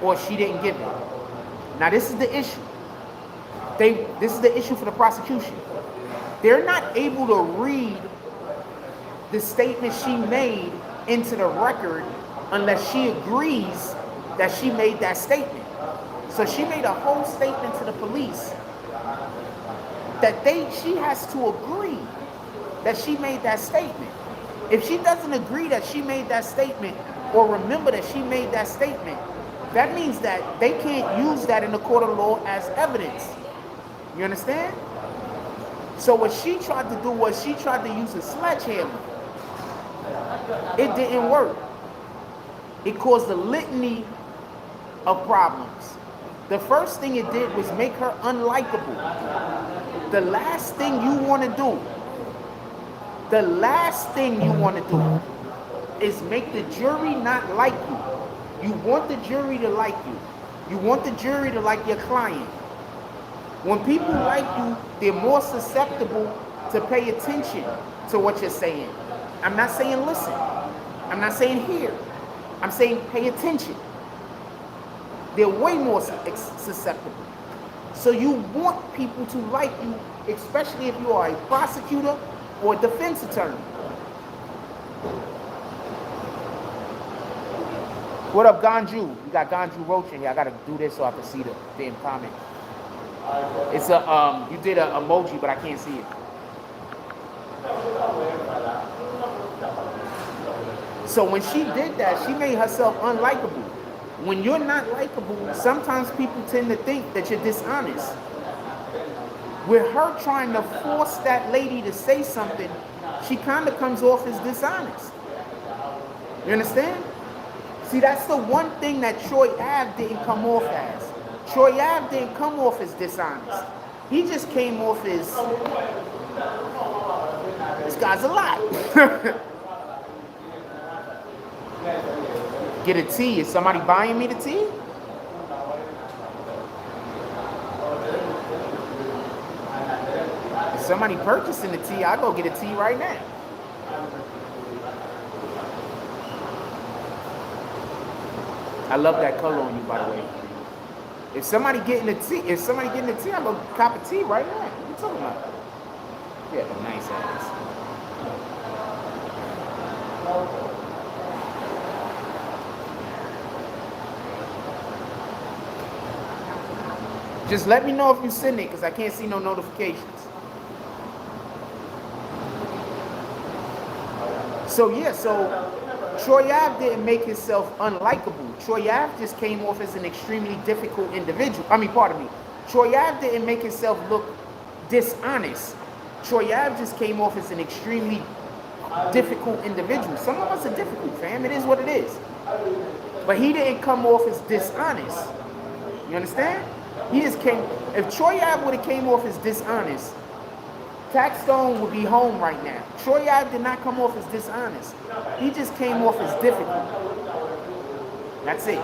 or she didn't give it. Now this is the issue. This is the issue for the prosecution. They're not able to read the statement she made into the record unless she agrees that she made that statement. So she made a whole statement to the police that she has to agree that she made that statement. If she doesn't agree that she made that statement or remember that she made that statement, that means that they can't use that in the court of law as evidence. You understand? So what she tried to do was she tried to use a sledgehammer. It didn't work. It caused a litany of problems. The first thing it did was make her unlikable. The last thing you want to do, is make the jury not like you. You want the jury to like you. You want the jury to like your client. When people like you, they're more susceptible to pay attention to what you're saying. I'm not saying listen. I'm not saying hear. I'm saying pay attention. They're way more susceptible. So you want people to like you, especially if you are a prosecutor or a defense attorney. What up, Ganju? We got Ganju Roach in here. I gotta do this so I can see the damn comment. It's a you did an emoji, but I can't see it. So when she did that, she made herself unlikable. When you're not likable, sometimes people tend to think that you're dishonest. With her trying to force that lady to say something, she kind of comes off as dishonest. You understand? See, that's the one thing that Troy Ave didn't come off as. Troy Ave didn't come off as dishonest. He just came off as, this guy's a lot. Get a tea. Is somebody buying me the tea? If somebody purchasing the tea, I'll go get a tea right now. I love that color on you, by the way. If somebody getting the tea, I'll go cop a tea right now. What are you talking about? Yeah, nice ass. Just let me know if you send it, because I can't see no notifications. So yeah, so Troy Ave didn't make himself unlikable. Troy Ave just came off as an extremely difficult individual. Troy Ave didn't make himself look dishonest. Troy Ave just came off as an extremely difficult individual. Some of us are difficult, fam. It is what it is. But he didn't come off as dishonest. You understand? He just came. If Troy Ave would have came off as dishonest, Taxstone would be home right now. Troy Ave did not come off as dishonest. He just came off as difficult. That's it.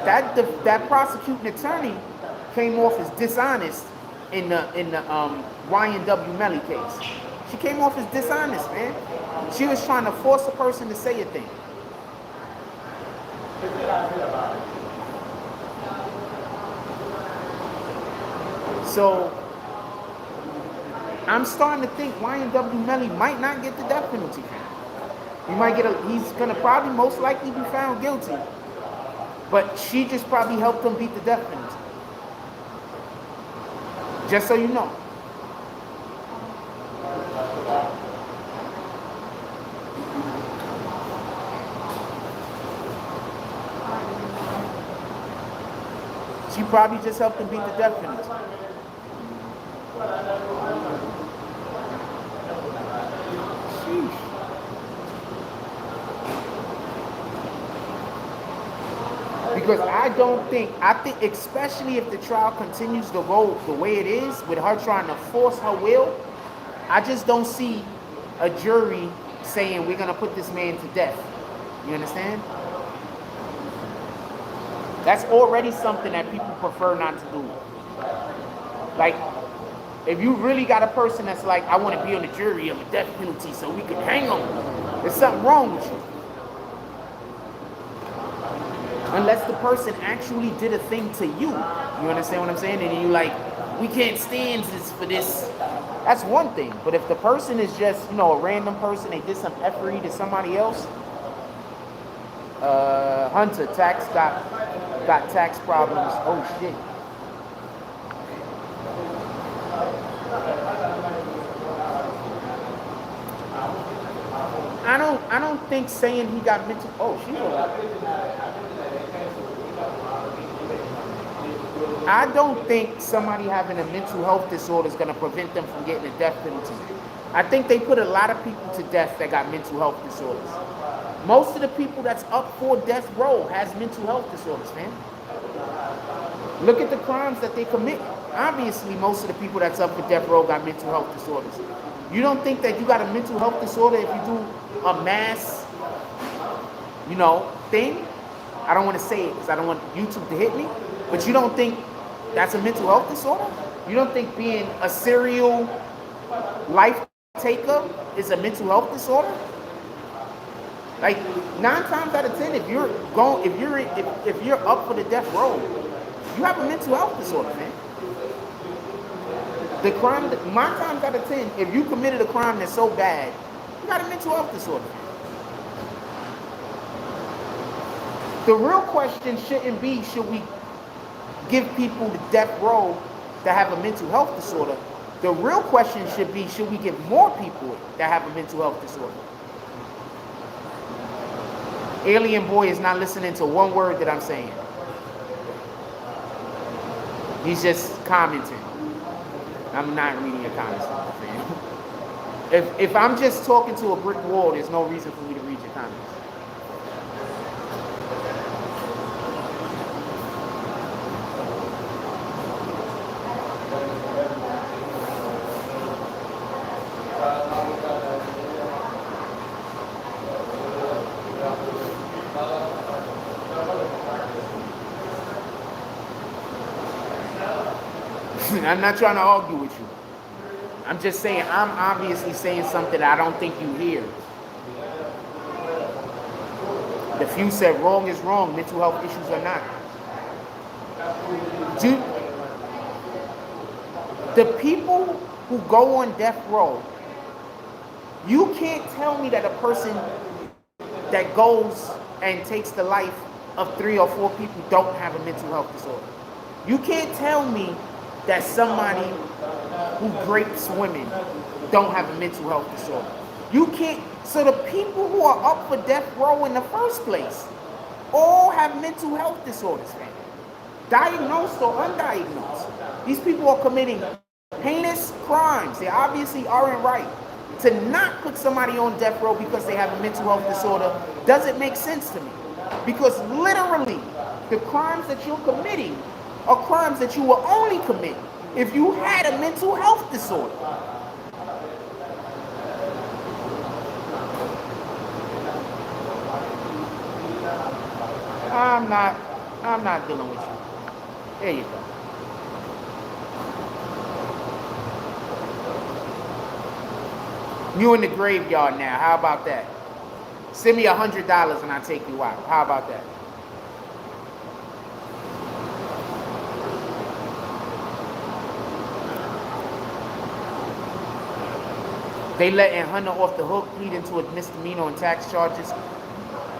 That prosecuting attorney came off as dishonest in the YNW Melly case. She came off as dishonest, man. She was trying to force a person to say a thing. So I'm starting to think YNW Melly might not get the death penalty. He might get he's gonna probably most likely be found guilty. But she just probably helped him beat the death penalty. Just so you know. She probably just helped him beat the death penalty. Sheesh. Because I think especially if the trial continues to go the way it is, with her trying to force her will, I just don't see a jury saying we're going to put this man to death. You understand? That's already something that people prefer not to do. Like, if you really got a person that's like, I want to be on the jury of a death penalty so we can hang him, there's something wrong with you. Unless the person actually did a thing to you. You understand what I'm saying? And you like, we can't stand this for this. That's one thing. But if the person is just, you know, a random person, they did some effery to somebody else. Hunter, tax got tax problems. Oh shit. I don't think saying he got mental. Oh, she's alright. I don't think somebody having a mental health disorder is going to prevent them from getting a death penalty. I think they put a lot of people to death that got mental health disorders. Most of the people that's up for death row has mental health disorders, man. Look at the crimes that they commit. Obviously, most of the people that's up for death row got mental health disorders. You don't think that you got a mental health disorder if you do a mass, you know, thing? I don't want to say it because I don't want YouTube to hit me. But you don't think that's a mental health disorder? You don't think being a serial life taker is a mental health disorder? Like 9 times out of 10, if you're up for the death row, you have a mental health disorder, man. The crime, 9 times out of 10, if you committed a crime that's so bad, you got a mental health disorder. The real question shouldn't be, should we give people the death row that have a mental health disorder? The real question should be, should we give more people that have a mental health disorder? Alien boy is not listening to one word that I'm saying. He's just commenting. I'm not reading your comments, man. If I'm just talking to a brick wall, there's no reason for me to read your comments. I'm not trying to argue with you. I'm just saying, I'm obviously saying something that I don't think you hear. The few said wrong is wrong, mental health issues are not. The people who go on death row, you can't tell me that a person that goes and takes the life of 3 or 4 people don't have a mental health disorder. You can't tell me that somebody who rapes women don't have a mental health disorder. You can't. So the people who are up for death row in the first place all have mental health disorders, man. Diagnosed or undiagnosed. These people are committing heinous crimes. They obviously aren't right. To not put somebody on death row because they have a mental health disorder doesn't make sense to me. Because literally, the crimes that you're committing are crimes that you will only commit if you had a mental health disorder. I'm not dealing with you. There you go. You in the graveyard now. How about that? Send me $100 and I'll take you out. How about that? They letting Hunter off the hook, pleading to a misdemeanor on tax charges.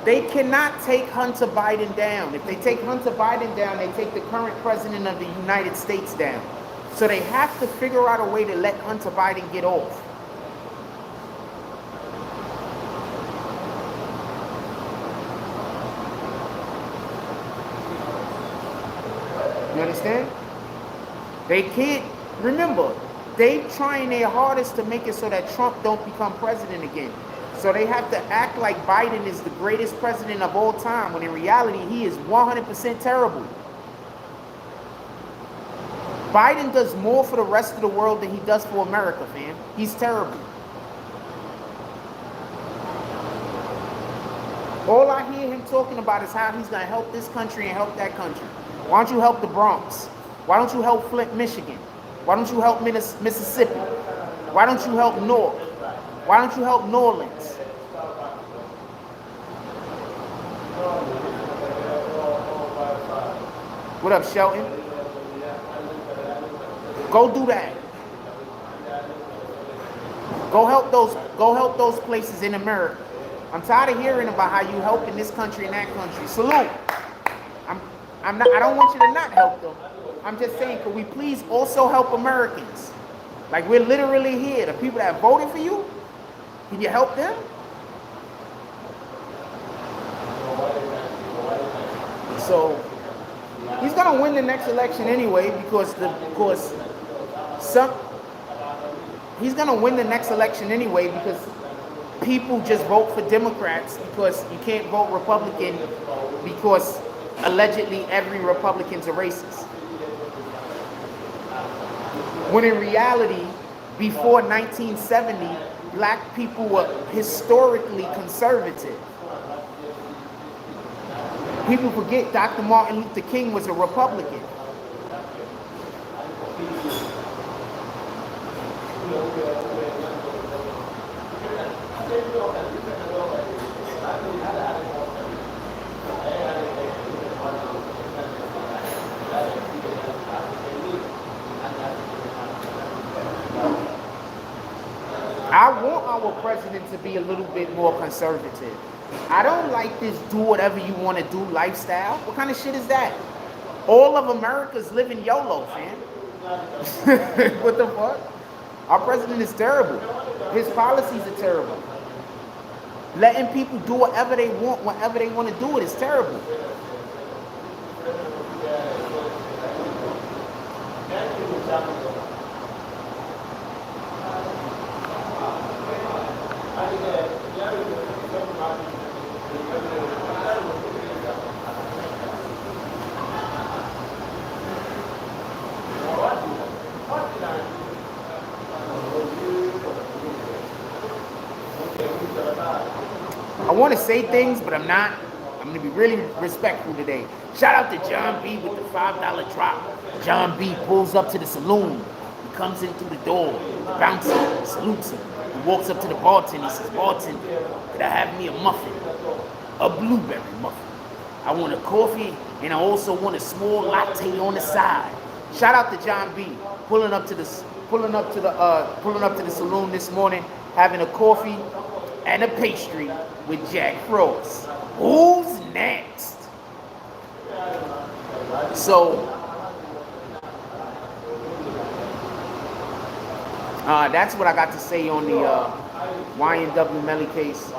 They cannot take Hunter Biden down. If they take Hunter Biden down, they take the current president of the United States down. So they have to figure out a way to let Hunter Biden get off. You understand? They can't, remember, they trying their hardest to make it so that Trump don't become president again. So they have to act like Biden is the greatest president of all time, when in reality, he is 100% terrible. Biden does more for the rest of the world than he does for America, fam. He's terrible. All I hear him talking about is how he's going to help this country and help that country. Why don't you help the Bronx? Why don't you help Flint, Michigan? Why don't you help Mississippi? Why don't you help Newark? Why don't you help New Orleans? What up, Shelton? Go do that. Go help those places in America. I'm tired of hearing about how you helping this country and that country. Salute. I don't want you to not help them. I'm just saying, could we please also help Americans? Like, we're literally here. The people that voted for you, can you help them? So he's gonna win the next election anyway he's gonna win the next election anyway because people just vote for Democrats because you can't vote Republican because allegedly every Republican's a racist. When in reality, before 1970, black people were historically conservative. People forget Dr. Martin Luther King was a Republican. I want our president to be a little bit more conservative. I don't like this do whatever you want to do lifestyle. What kind of shit is that? All of America's living YOLO, fam. What the fuck? Our president is terrible. His policies are terrible. Letting people do whatever they want, whenever they want to do it is terrible. I want to say things, but I'm not. I'm going to be really respectful today. Shout out to John B with the $5 drop. John B pulls up to the saloon. He comes in through the door. The bouncer salutes him. He walks up to the bartender. He says, "Bartender, could I have me a muffin? A blueberry muffin. I want a coffee, and I also want a small latte on the side." Shout out to John B pulling up to the saloon this morning, having a coffee and a pastry with Jack Frost. Who's next? So that's what I got to say on the YNW Melly case.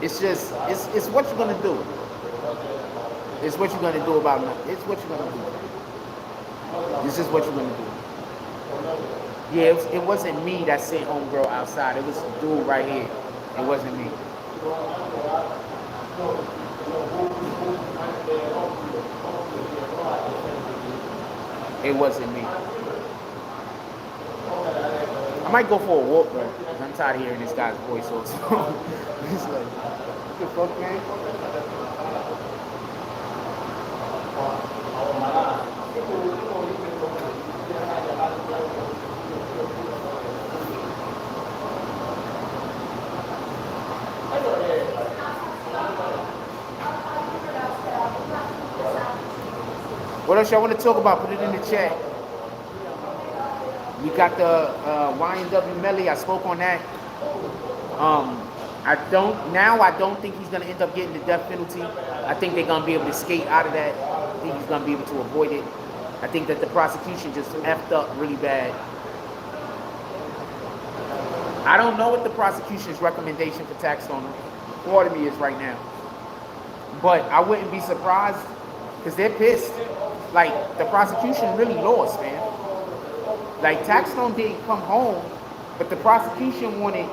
It's just, it's what you're gonna do. It's what you're gonna do about it. It's what you're gonna do. This is what you're gonna do. Yeah, it wasn't me that sent homegirl outside. It was the dude right here. It wasn't me. It wasn't me. I might go for a walk, bro. I'm tired of hearing this guy's voice also. He's like, what the fuck, man? What else y'all want to talk about? Put it in the chat. We got the YNW Melly. I spoke on that. I don't think he's going to end up getting the death penalty. I think they're going to be able to skate out of that. I think he's going to be able to avoid it. I think that the prosecution just effed up really bad. I don't know what the prosecution's recommendation for Taxstone part of me is right now. But I wouldn't be surprised because they're pissed. Like, the prosecution really lost, man. Like, Taxstone didn't come home, but the prosecution wanted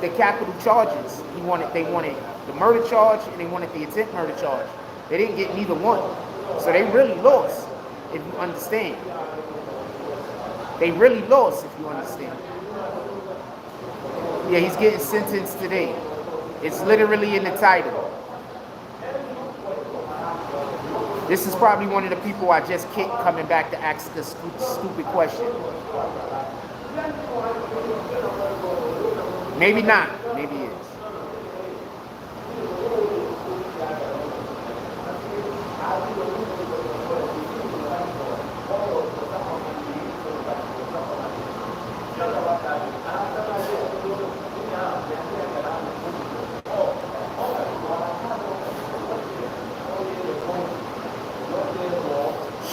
the capital charges. They wanted the murder charge and they wanted the attempt murder charge. They didn't get neither one. So they really lost, if you understand. They really lost, if you understand. Yeah, he's getting sentenced today. It's literally in the title. This is probably one of the people I just kicked coming back to ask a stupid question. Maybe not. Maybe it is.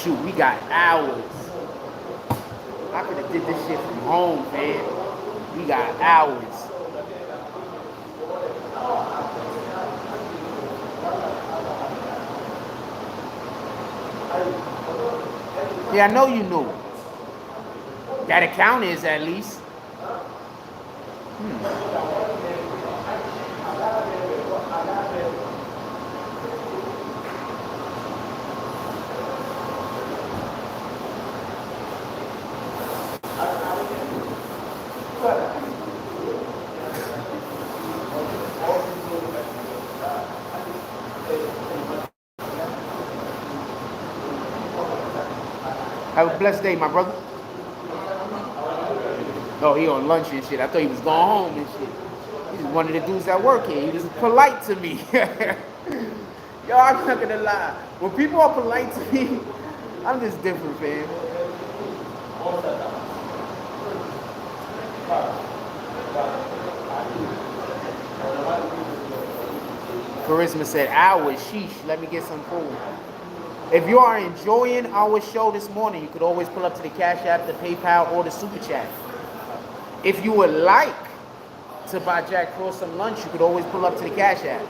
Shoot, we got hours. I could have did this shit from home, man. We got hours. Yeah, I know you knew. That account is at least. Have a blessed day, my brother. Oh, he on lunch and shit. I thought he was going home and shit. He's one of the dudes that work here. He was polite to me. Yo, I'm not gonna lie. When people are polite to me, I'm just different, fam. Charisma said, hours, sheesh, let me get some food. If you are enjoying our show this morning, you could always pull up to the Cash App, the PayPal, or the Super Chat. If you would like to buy Jack Frost some lunch, you could always pull up to the Cash App.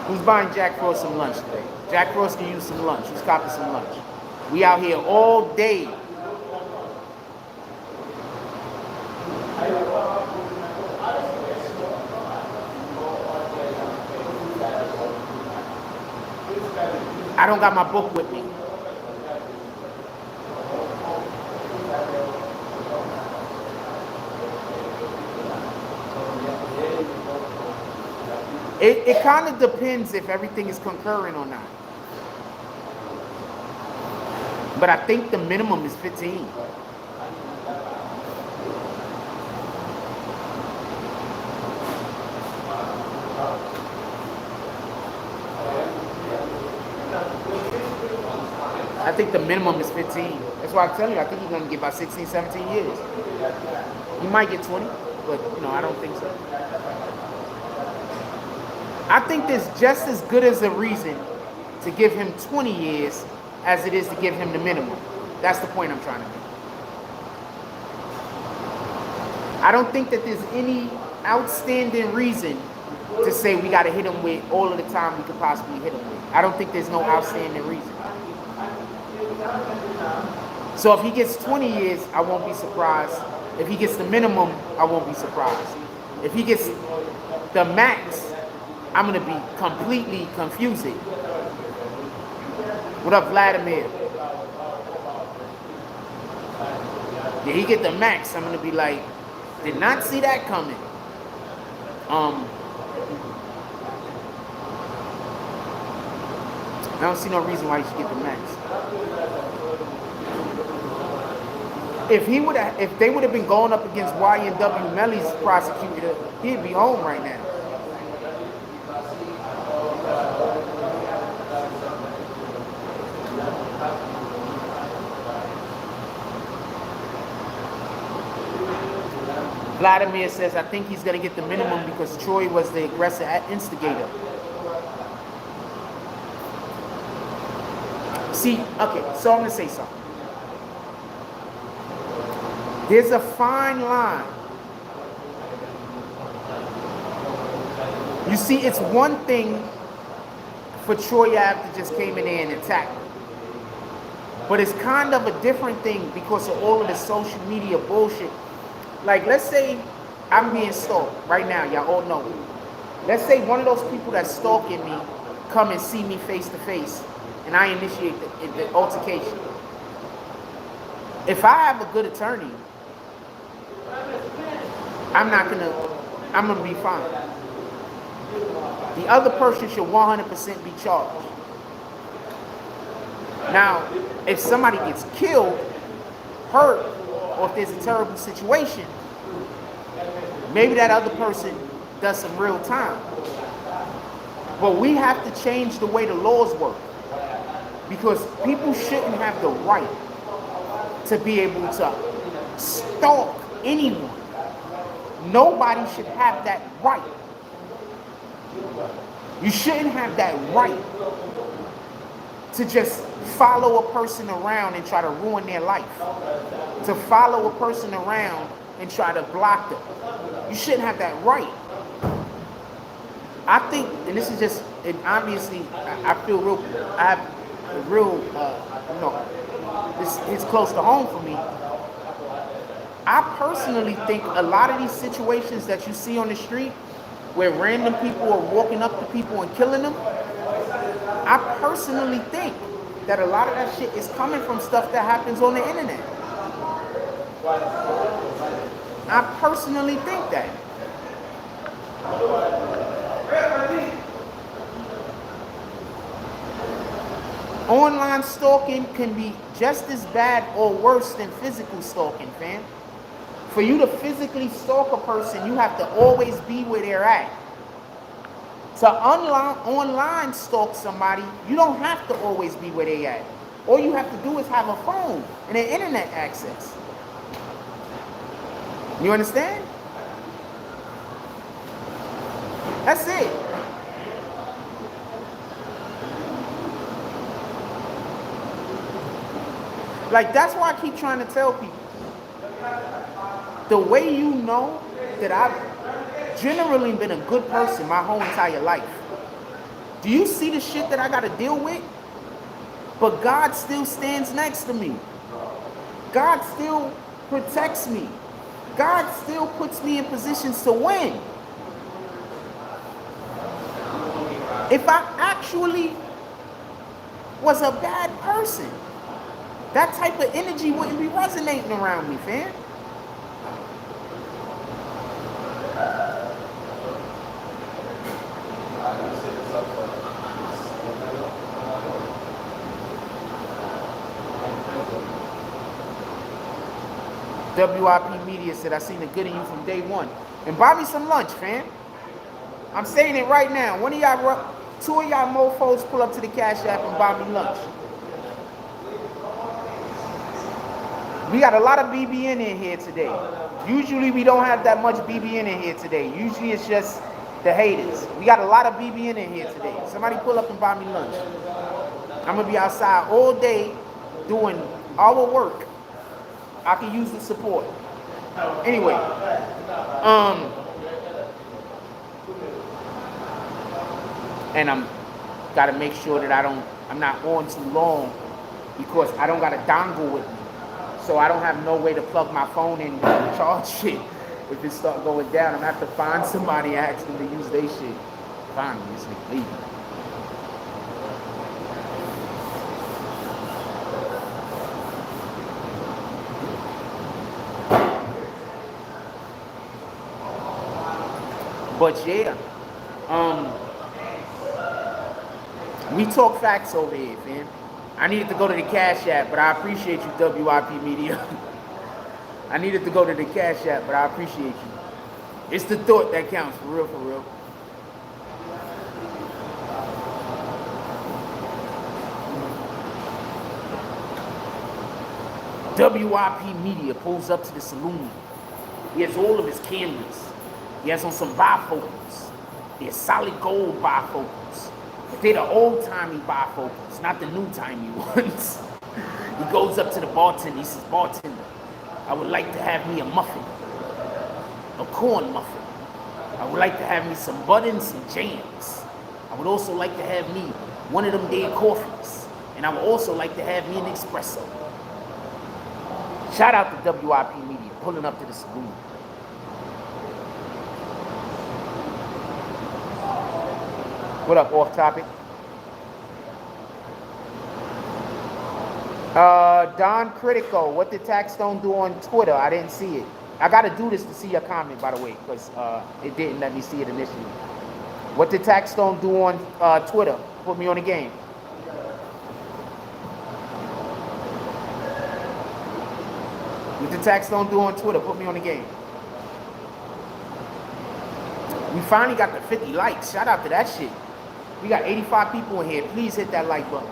Who's buying Jack Frost some lunch today? Jack Frost can use some lunch. Who's copping some lunch? We out here all day. I don't got my book with me. It kind of depends if everything is concurrent or not. But I think the minimum is 15. I think the minimum is 15. That's why I'm telling you, I think he's going to get about 16, 17 years. He might get 20, but, you know, I don't think so. I think there's just as good as a reason to give him 20 years as it is to give him the minimum. That's the point I'm trying to make. I don't think that there's any outstanding reason to say we got to hit him with all of the time we could possibly hit him with. I don't think there's no outstanding reason. So if he gets 20 years, I won't be surprised. If he gets the minimum, I won't be surprised. If he gets the max, I'm going to be completely confused. What up, Vladimir? Did he get the max? I'm going to be like, did not see that coming. I don't see no reason why he should get the max. If they would have been going up against YNW Melly's prosecutor, he'd be home right now. Vladimir says, I think he's going to get the minimum because Troy was the aggressor instigator. See, okay, so I'm going to say something. There's a fine line. You see, it's one thing for Troy Ave to just came in there and attack him. But it's kind of a different thing because of all of the social media bullshit. Like, let's say I'm being stalked right now. Y'all all know. Let's say one of those people that's stalking me come and see me face to face, and I initiate the altercation. If I have a good attorney, I'm gonna be fine. The other person should 100% be charged. Now, if somebody gets killed, hurt, or if there's a terrible situation, maybe that other person does some real time. But we have to change the way the laws work, because people shouldn't have the right to be able to stalk anyone. Nobody should have that right. You shouldn't have that right to just follow a person around and try to ruin their life. To follow a person around and try to block them. You shouldn't have that right. I think, and this is just, and obviously, I have a real, this is close to home for me. I personally think a lot of these situations that you see on the street where random people are walking up to people and killing them, I personally think that a lot of that shit is coming from stuff that happens on the internet. I personally think that. Online stalking can be just as bad or worse than physical stalking, fam. For you to physically stalk a person, you have to always be where they're at. To online stalk somebody, you don't have to always be where they're at. All you have to do is have a phone and an internet access. You understand? That's it. Like, that's why I keep trying to tell people. The way you know that I've generally been a good person my whole entire life. Do you see the shit that I got to deal with? But God still stands next to me. God still protects me. God still puts me in positions to win. If I actually was a bad person, that type of energy wouldn't be resonating around me, fam. WIP Media said, I seen the good in you from day one. And buy me some lunch, fam. I'm saying it right now. One of y'all, two of y'all mofos pull up to the Cash App and buy me lunch. We got a lot of BBN in here today. Usually we don't have that much BBN in here today. Usually it's just the haters. We got a lot of BBN in here today. Somebody pull up and buy me lunch. I'm going to be outside all day doing our work. I can use the support. Anyway, and I'm got to make sure that I'm not on too long, because I don't got a dongle with me. So I don't have no way to plug my phone in and charge shit. If it start going down, I'm going to have to find somebody and ask them to use their shit. Finally, this nigga leaving. But yeah, we talk facts over here, fam. I needed to go to the Cash App, but I appreciate you, WIP Media. I needed to go to the Cash App, but I appreciate you. It's the thought that counts, for real, for real. WIP Media pulls up to the saloon. He has all of his cameras. He has on some bifocals. They're solid gold bifocals. But they're the old-timey bifocals, not the new-timey ones. He goes up to the bartender. He says, bartender, I would like to have me a muffin. A corn muffin. I would like to have me some butter and some jams. I would also like to have me one of them dead coffees. And I would also like to have me an espresso. Shout out to WIP Media pulling up to the saloon. What up, Off Topic? Don Critical, what did Taxstone do on Twitter? I didn't see it. I got to do this to see your comment, by the way, because it didn't let me see it initially. What did Taxstone do on Twitter? Put me on the game. What did Taxstone do on Twitter? Put me on the game. We finally got the 50 likes. Shout out to that shit. We got 85 people in here. Please hit that like button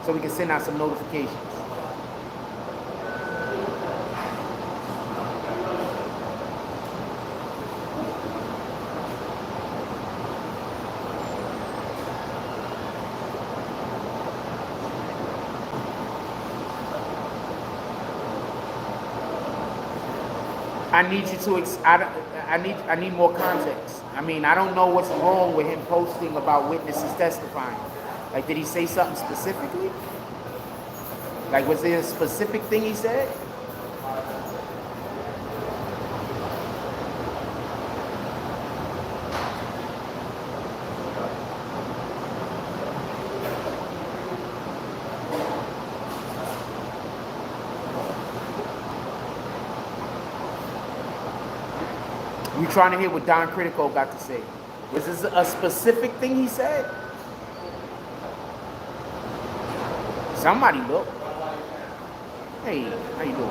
so we can send out some notifications. I need you to, I need more context. I mean, I don't know what's wrong with him posting about witnesses testifying. Like, did he say something specifically? Like, was there a specific thing he said? We trying to hear what Don Critical got to say. Was this a specific thing he said? Somebody look. Hey, how you doing?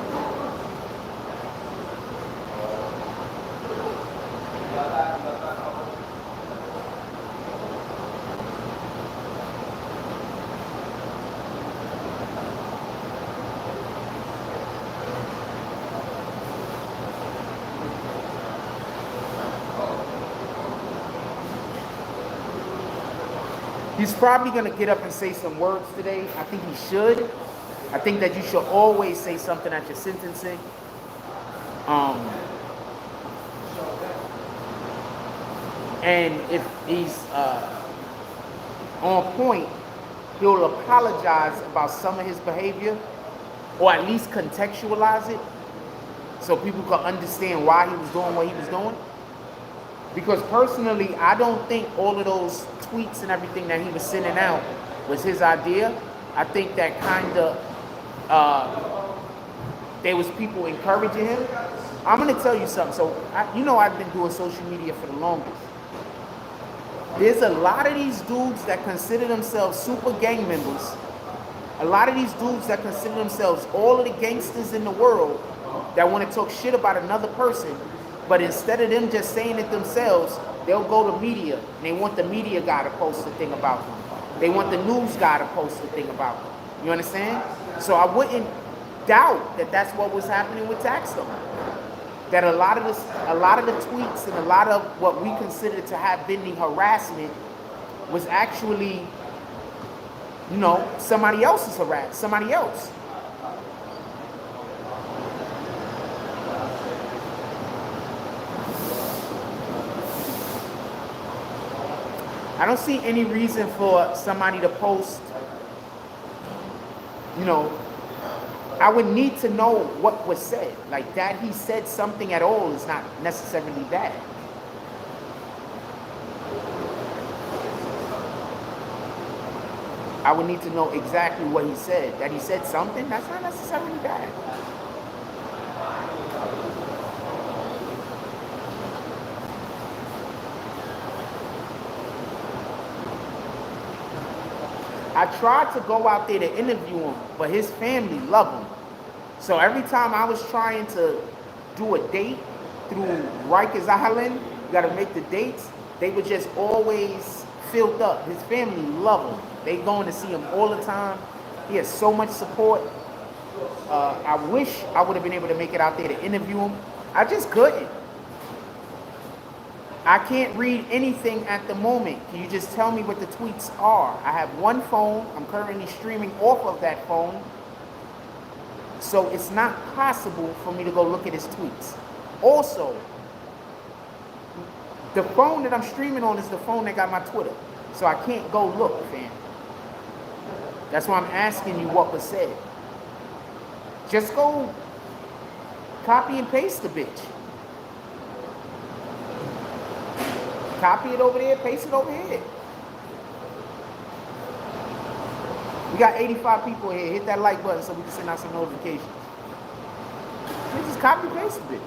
He's probably going to get up and say some words today. I think he should. I think that you should always say something at your sentencing. And if he's on point, he'll apologize about some of his behavior, or at least contextualize it so people can understand why he was doing what he was doing. Because personally, I don't think all of those tweets and everything that he was sending out was his idea. I think that kind of, there was people encouraging him. I'm going to tell you something. So, you know, I've been doing social media for the longest. There's a lot of these dudes that consider themselves super gang members. A lot of these dudes that consider themselves all of the gangsters in the world that want to talk shit about another person. But instead of them just saying it themselves, they'll go to media, and they want the media guy to post a thing about them. They want the news guy to post a thing about them. You understand? So I wouldn't doubt that that's what was happening with Taxstone. That a lot of the tweets and a lot of what we consider to have been the harassment was actually, you know, somebody else's harassment, somebody else. I don't see any reason for somebody to post, you know, I would need to know what was said. Like, that he said something at all is not necessarily bad. I would need to know exactly what he said. That he said something, that's not necessarily bad. I tried to go out there to interview him, but his family loved him. So every time I was trying to do a date through Rikers Island, you gotta make the dates, they were just always filled up. His family loved him. They going to see him all the time. He has so much support. I wish I would have been able to make it out there to interview him. I just couldn't. I can't read anything at the moment. Can you just tell me what the tweets are? I have one phone. I'm currently streaming off of that phone. So it's not possible for me to go look at his tweets. Also, the phone that I'm streaming on is the phone that got my Twitter. So I can't go look, fam. That's why I'm asking you what was said. Just go copy and paste the bitch. Copy it over there, paste it over here. We got 85 people here. Hit that like button so we can send out some notifications. You just copy paste it.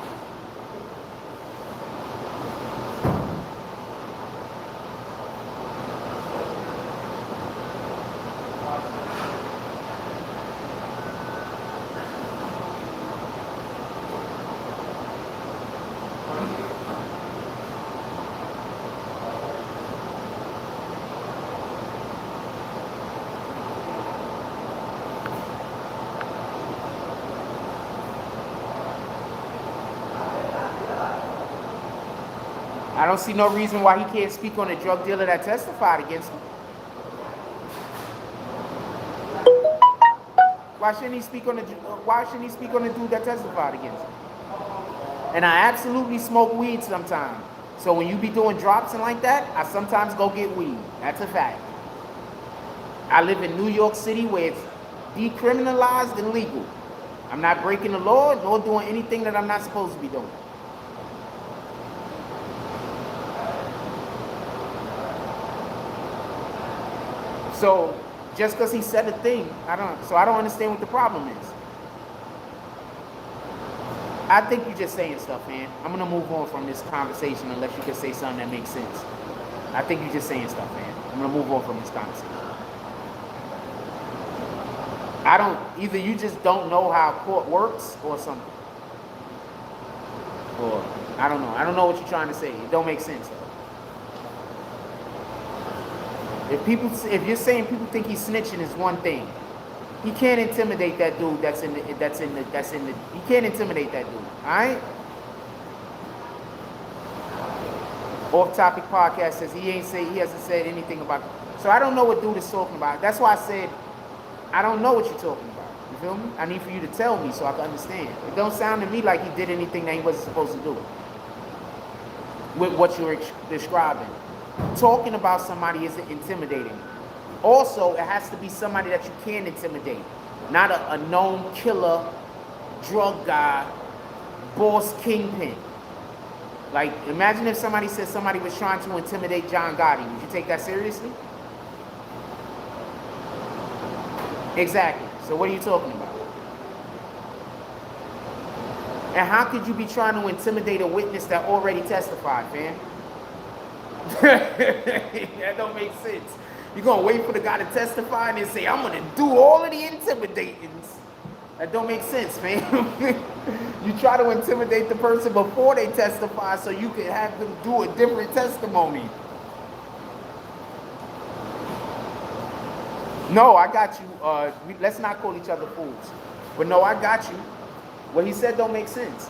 I don't see no reason why he can't speak on a drug dealer that testified against him. Why shouldn't he speak on the dude that testified against him? And I absolutely smoke weed sometimes. So when you be doing drops and like that, I sometimes go get weed. That's a fact. I live in New York City where it's decriminalized and legal. I'm not breaking the law nor doing anything that I'm not supposed to be doing. So just because he said a thing, I don't understand what the problem is. I think you're just saying stuff, man. I'm gonna move on from this conversation unless you can say something that makes sense. I think you're just saying stuff, man. I'm gonna move on from this conversation. Either you just don't know how court works or something. Or I don't know. I don't know what you're trying to say. It don't make sense though. If you're saying people think he's snitching is one thing. He can't intimidate that dude he can't intimidate that dude. Alright? Off Topic Podcast says he hasn't said anything about it. So I don't know what dude is talking about. That's why I said I don't know what you're talking about. You feel me? I need for you to tell me so I can understand. It don't sound to me like he did anything that he wasn't supposed to do. With what you're describing. Talking about somebody isn't intimidating. Also, it has to be somebody that you can intimidate. Not a known killer, drug guy, boss kingpin. Like, imagine if somebody said somebody was trying to intimidate John Gotti. Would you take that seriously? Exactly. So what are you talking about? And how could you be trying to intimidate a witness that already testified, fam? That don't make sense. You're going to wait for the guy to testify and then say, I'm going to do all of the intimidating. That don't make sense, man. You try to intimidate the person before they testify so you can have them do a different testimony. No, I got you. Let's not call each other fools. But no, I got you. What he said don't make sense.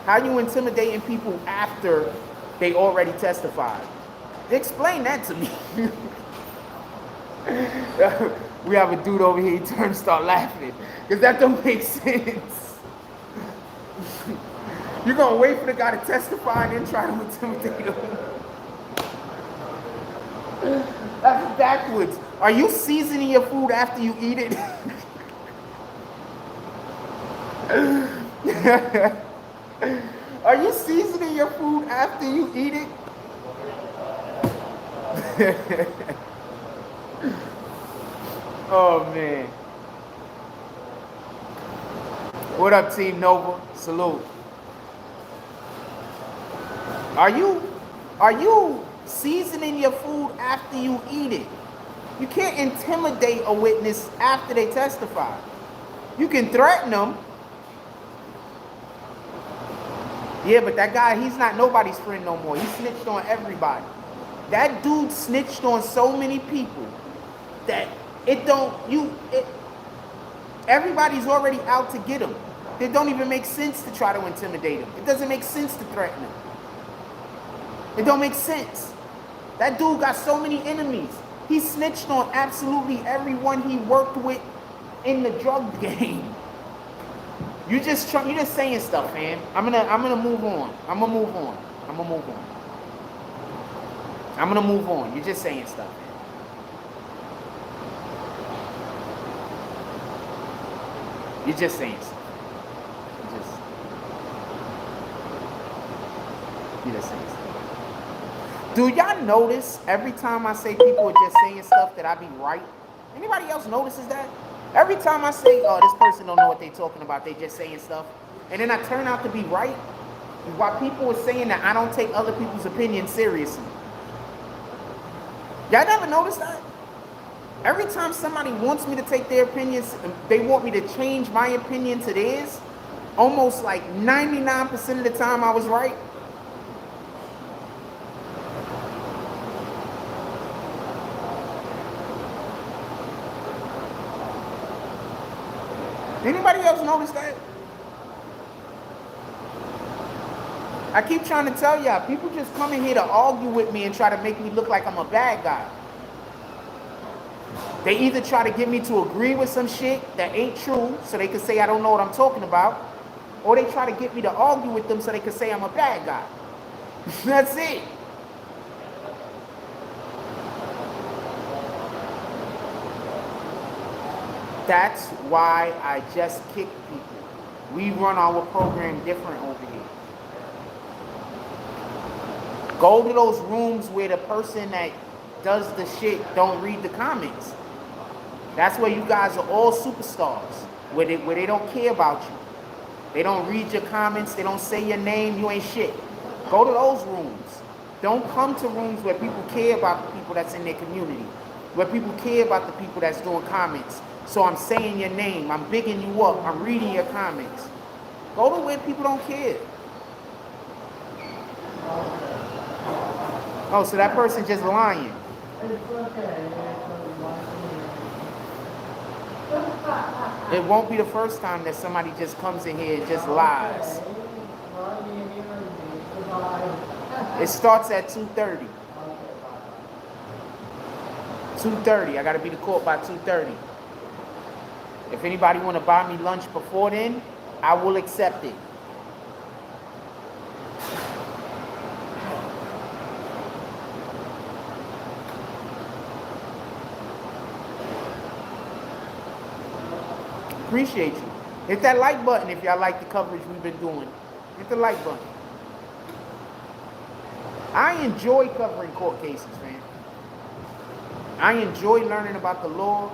How you intimidating people after they already testified? Explain that to me. We have a dude over here, he turned and start laughing. Because that don't make sense. You're going to wait for the guy to testify and then try to intimidate him. That's backwards. Are you seasoning your food after you eat it? Are you seasoning your food after you eat it? Oh man. What up, Team Nova? Salute. Are you seasoning your food after you eat it? You can't intimidate a witness after they testify. You can threaten them. Yeah, but that guy, he's not nobody's friend no more. He snitched on everybody. That dude snitched on so many people that everybody's already out to get him. It don't even make sense to try to intimidate him. It doesn't make sense to threaten him. It don't make sense. That dude got so many enemies. He snitched on absolutely everyone he worked with in the drug game. You're just saying stuff, man. I'm gonna move on. I'm gonna move on. You're just saying stuff, man. You're just saying stuff. You're just saying stuff. Do y'all notice every time I say people are just saying stuff that I be right Anybody else notices that? Every time I say, oh, this person don't know what they talking about, they just saying stuff, and then I turn out to be right, while people are saying that I don't take other people's opinions seriously. Y'all never notice that? Every time somebody wants me to take their opinions, they want me to change my opinion to theirs, almost like 99% of the time I was right. Anybody else notice that? I keep trying to tell y'all, people just come in here to argue with me and try to make me look like I'm a bad guy. They either try to get me to agree with some shit that ain't true so they can say I don't know what I'm talking about, or they try to get me to argue with them so they can say I'm a bad guy. That's it. That's why I just kick people. We run our program different over here. Go to those rooms where the person that does the shit don't read the comments. That's where you guys are all superstars, where they don't care about you. They don't read your comments, they don't say your name, you ain't shit. Go to those rooms. Don't come to rooms where people care about the people that's in their community, where people care about the people that's doing comments. So I'm saying your name, I'm bigging you up, I'm reading your comments. Go to where people don't care. Oh, so that person just lying. It won't be the first time that somebody just comes in here and just lies. It starts at 2:30. 2:30. I gotta be to court by 2:30. If anybody want to buy me lunch before then, I will accept it. Appreciate you. Hit that like button if y'all like the coverage we've been doing. Hit the like button. I enjoy covering court cases, man. I enjoy learning about the law.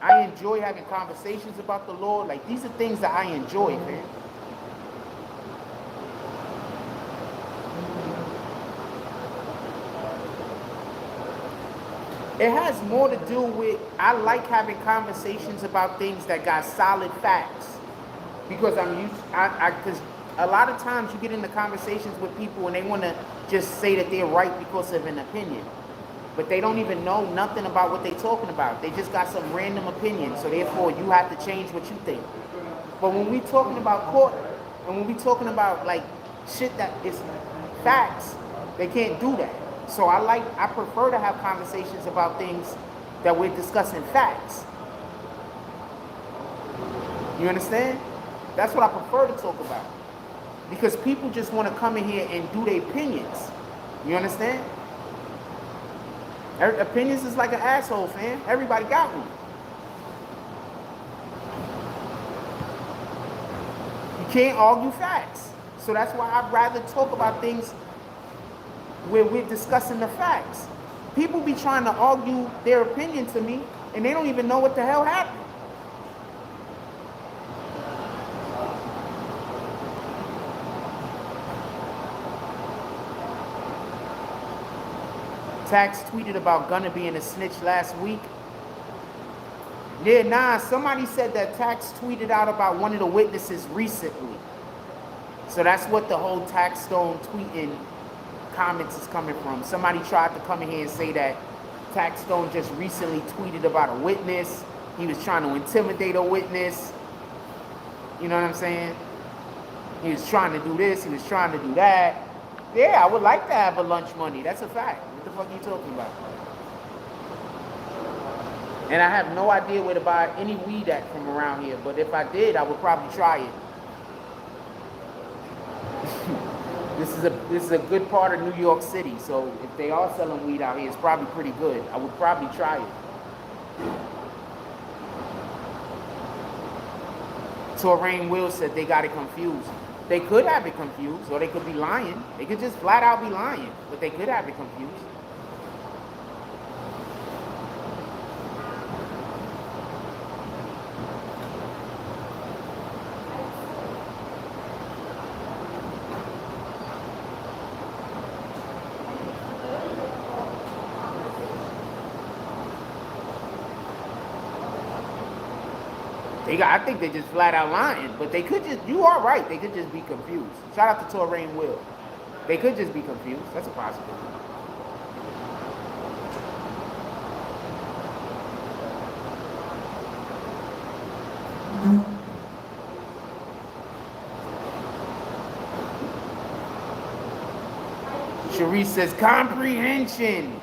I enjoy having conversations about the law. Like, these are things that I enjoy, man. It has more to do with, I like having conversations about things that got solid facts. Because because a lot of times you get into conversations with people and they want to just say that they're right because of an opinion. But they don't even know nothing about what they're talking about. They just got some random opinion. So therefore, you have to change what you think. But when we talking about court, and when we talking about like shit that is facts, they can't do that. So I prefer to have conversations about things that we're discussing facts. You understand? That's what I prefer to talk about. Because people just want to come in here and do their opinions. You understand? Opinions is like an asshole, fam. Everybody got one. You can't argue facts. So that's why I'd rather talk about things where we're discussing the facts. People be trying to argue their opinion to me, and they don't even know what the hell happened. Tax tweeted about Gunna being a snitch last week. Yeah, nah, somebody said that Tax tweeted out about one of the witnesses recently. So that's what the whole Taxstone tweeting comments is coming from. Somebody tried to come in here and say that Taxstone just recently tweeted about a witness. He was trying to intimidate a witness. You know what I'm saying? He was trying to do this, he was trying to do that. Yeah, I would like to have a lunch money. That's a fact. What the fuck are you talking about? And I have no idea where to buy any weed at from around here. But if I did, I would probably try it. This is a good part of New York City. So if they are selling weed out here, it's probably pretty good. I would probably try it. Torain Will said they got it confused. They could have it confused, or they could be lying. They could just flat out be lying, but they could have it confused. I think they just flat out lying, but they could just, you are right, they could just be confused. Shout out to Torain Will. They could just be confused. That's a possibility. Sharice says comprehension.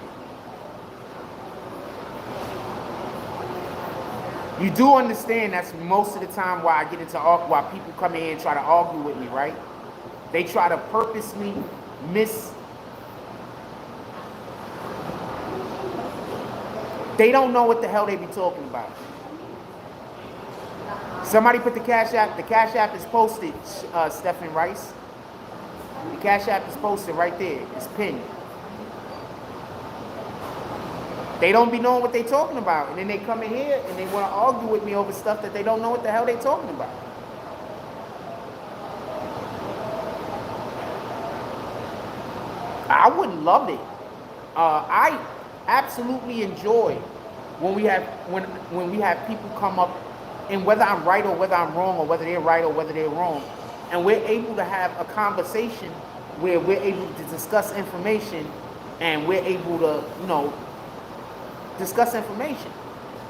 You do understand that's most of the time why I get into why people come in and try to argue with me, right? They try to purposely they don't know what the hell they be talking about. Somebody put the Cash App. The Cash App is posted, Stephen Rice. The Cash App is posted right there. It's pinned. They don't be knowing what they talking about. And then they come in here and they want to argue with me over stuff that they don't know what the hell they talking about. I would love it. I absolutely enjoy when we have people come up, and whether I'm right or whether I'm wrong, or whether they're right or whether they're wrong, and we're able to have a conversation where we're able to discuss information, and we're able to, you know, discuss information.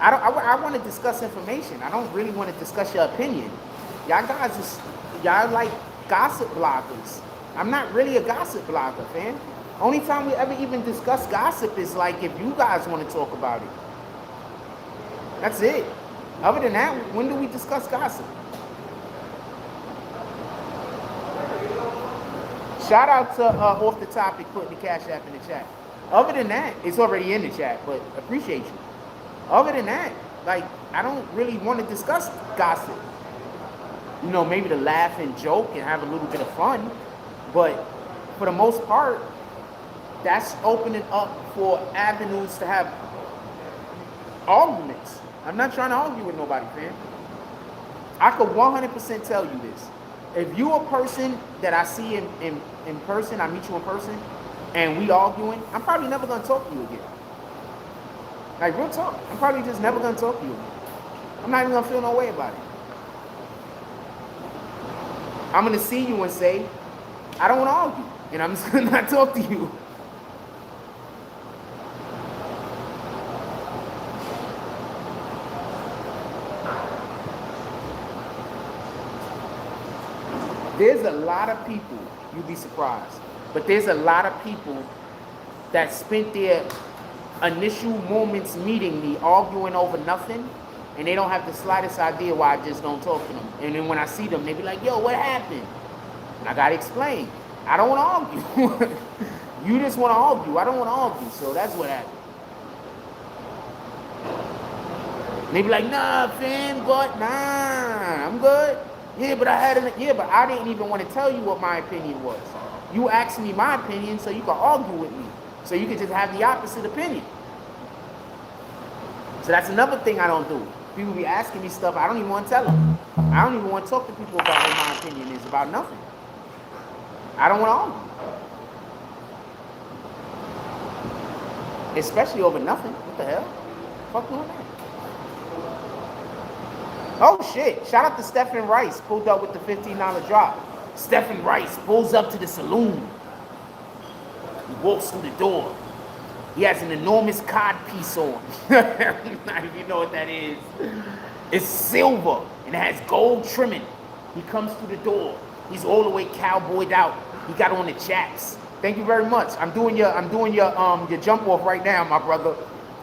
I want to discuss information. I don't really want to discuss your opinion. Y'all like gossip bloggers. I'm not really a gossip blogger, fam. Only time we ever even discuss gossip is like if you guys want to talk about it. That's it. Other than that, when do we discuss gossip? Shout out to Off the Topic putting the Cash App in the chat. Other than that, it's already in the chat, but appreciate you. Other than that, like, I don't really want to discuss gossip. You know, maybe to laugh and joke and have a little bit of fun, but for the most part, that's opening up for avenues to have arguments. I'm not trying to argue with nobody, fam. I could 100% tell you this. If you a person that I see in person, I meet you in person, and we arguing, I'm probably never going to talk to you again. Like, real talk. I'm probably just never going to talk to you again. I'm not even going to feel no way about it. I'm going to see you and say, I don't want to argue, and I'm just going to not talk to you. There's a lot of people, you'd be surprised, but there's a lot of people that spent their initial moments meeting me arguing over nothing, and they don't have the slightest idea why I just don't talk to them. And then when I see them, they be like, yo, what happened? And I got to explain. I don't want to argue. You just want to argue. I don't want to argue, so that's what happened. And they be like, nah, fam, but nah, I'm good. Yeah, but I didn't even want to tell you what my opinion was. You asked me my opinion so you could argue with me. So you could just have the opposite opinion. So that's another thing I don't do. People be asking me stuff I don't even want to tell them. I don't even want to talk to people about what my opinion is about nothing. I don't want to argue. Especially over nothing. What the hell? Fuck doing that? Oh shit, shout out to Stephen Rice, pulled up with the $15 drop. Stephen Rice pulls up to the saloon. He walks through the door. He has an enormous cod piece on. If you know what that is. It's silver and it has gold trimming. He comes through the door. He's all the way cowboyed out. He got on the chaps. Thank you very much. I'm doing your jump off right now, my brother.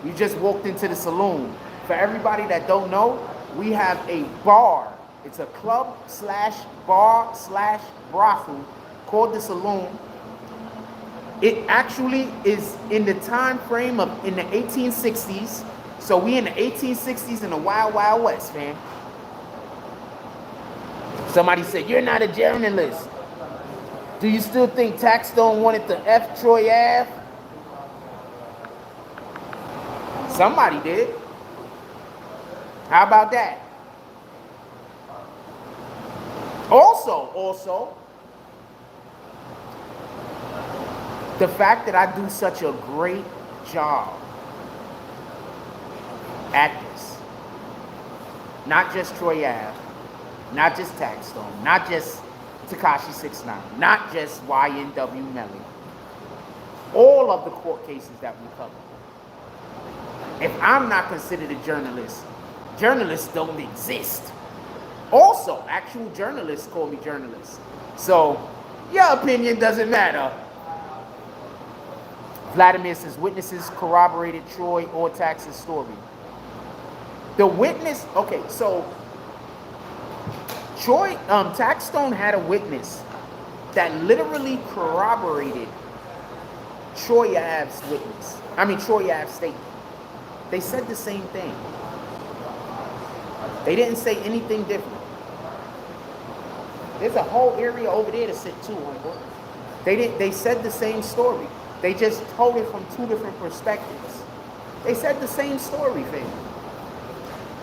You just walked into the saloon. For everybody that don't know, we have a bar. It's a club/bar/brothel called the Saloon. It actually is in the time frame of in the 1860s. So we in the 1860s in the Wild Wild West, fam. Somebody said, you're not a journalist. Do you still think Taxstone wanted to F Troy Ave? Somebody did. How about that? Also, the fact that I do such a great job at this Not just Troy Ave, not just Taxstone, not just Tekashi 6ix9ine, not just YNW Melly. All of the court cases that we cover. If I'm not considered a journalist, journalists don't exist. Also, actual journalists call me journalists. So, your opinion doesn't matter. Vladimir says, witnesses corroborated Troy or Tax's story. The witness, okay, so Troy, Taxstone had a witness that literally corroborated Troy Ave's witness. Troy Ave's statement. They said the same thing. They didn't say anything different. There's a whole area over there to sit too, homeboy. They said the same story. They just told it from two different perspectives. They said the same story, fam.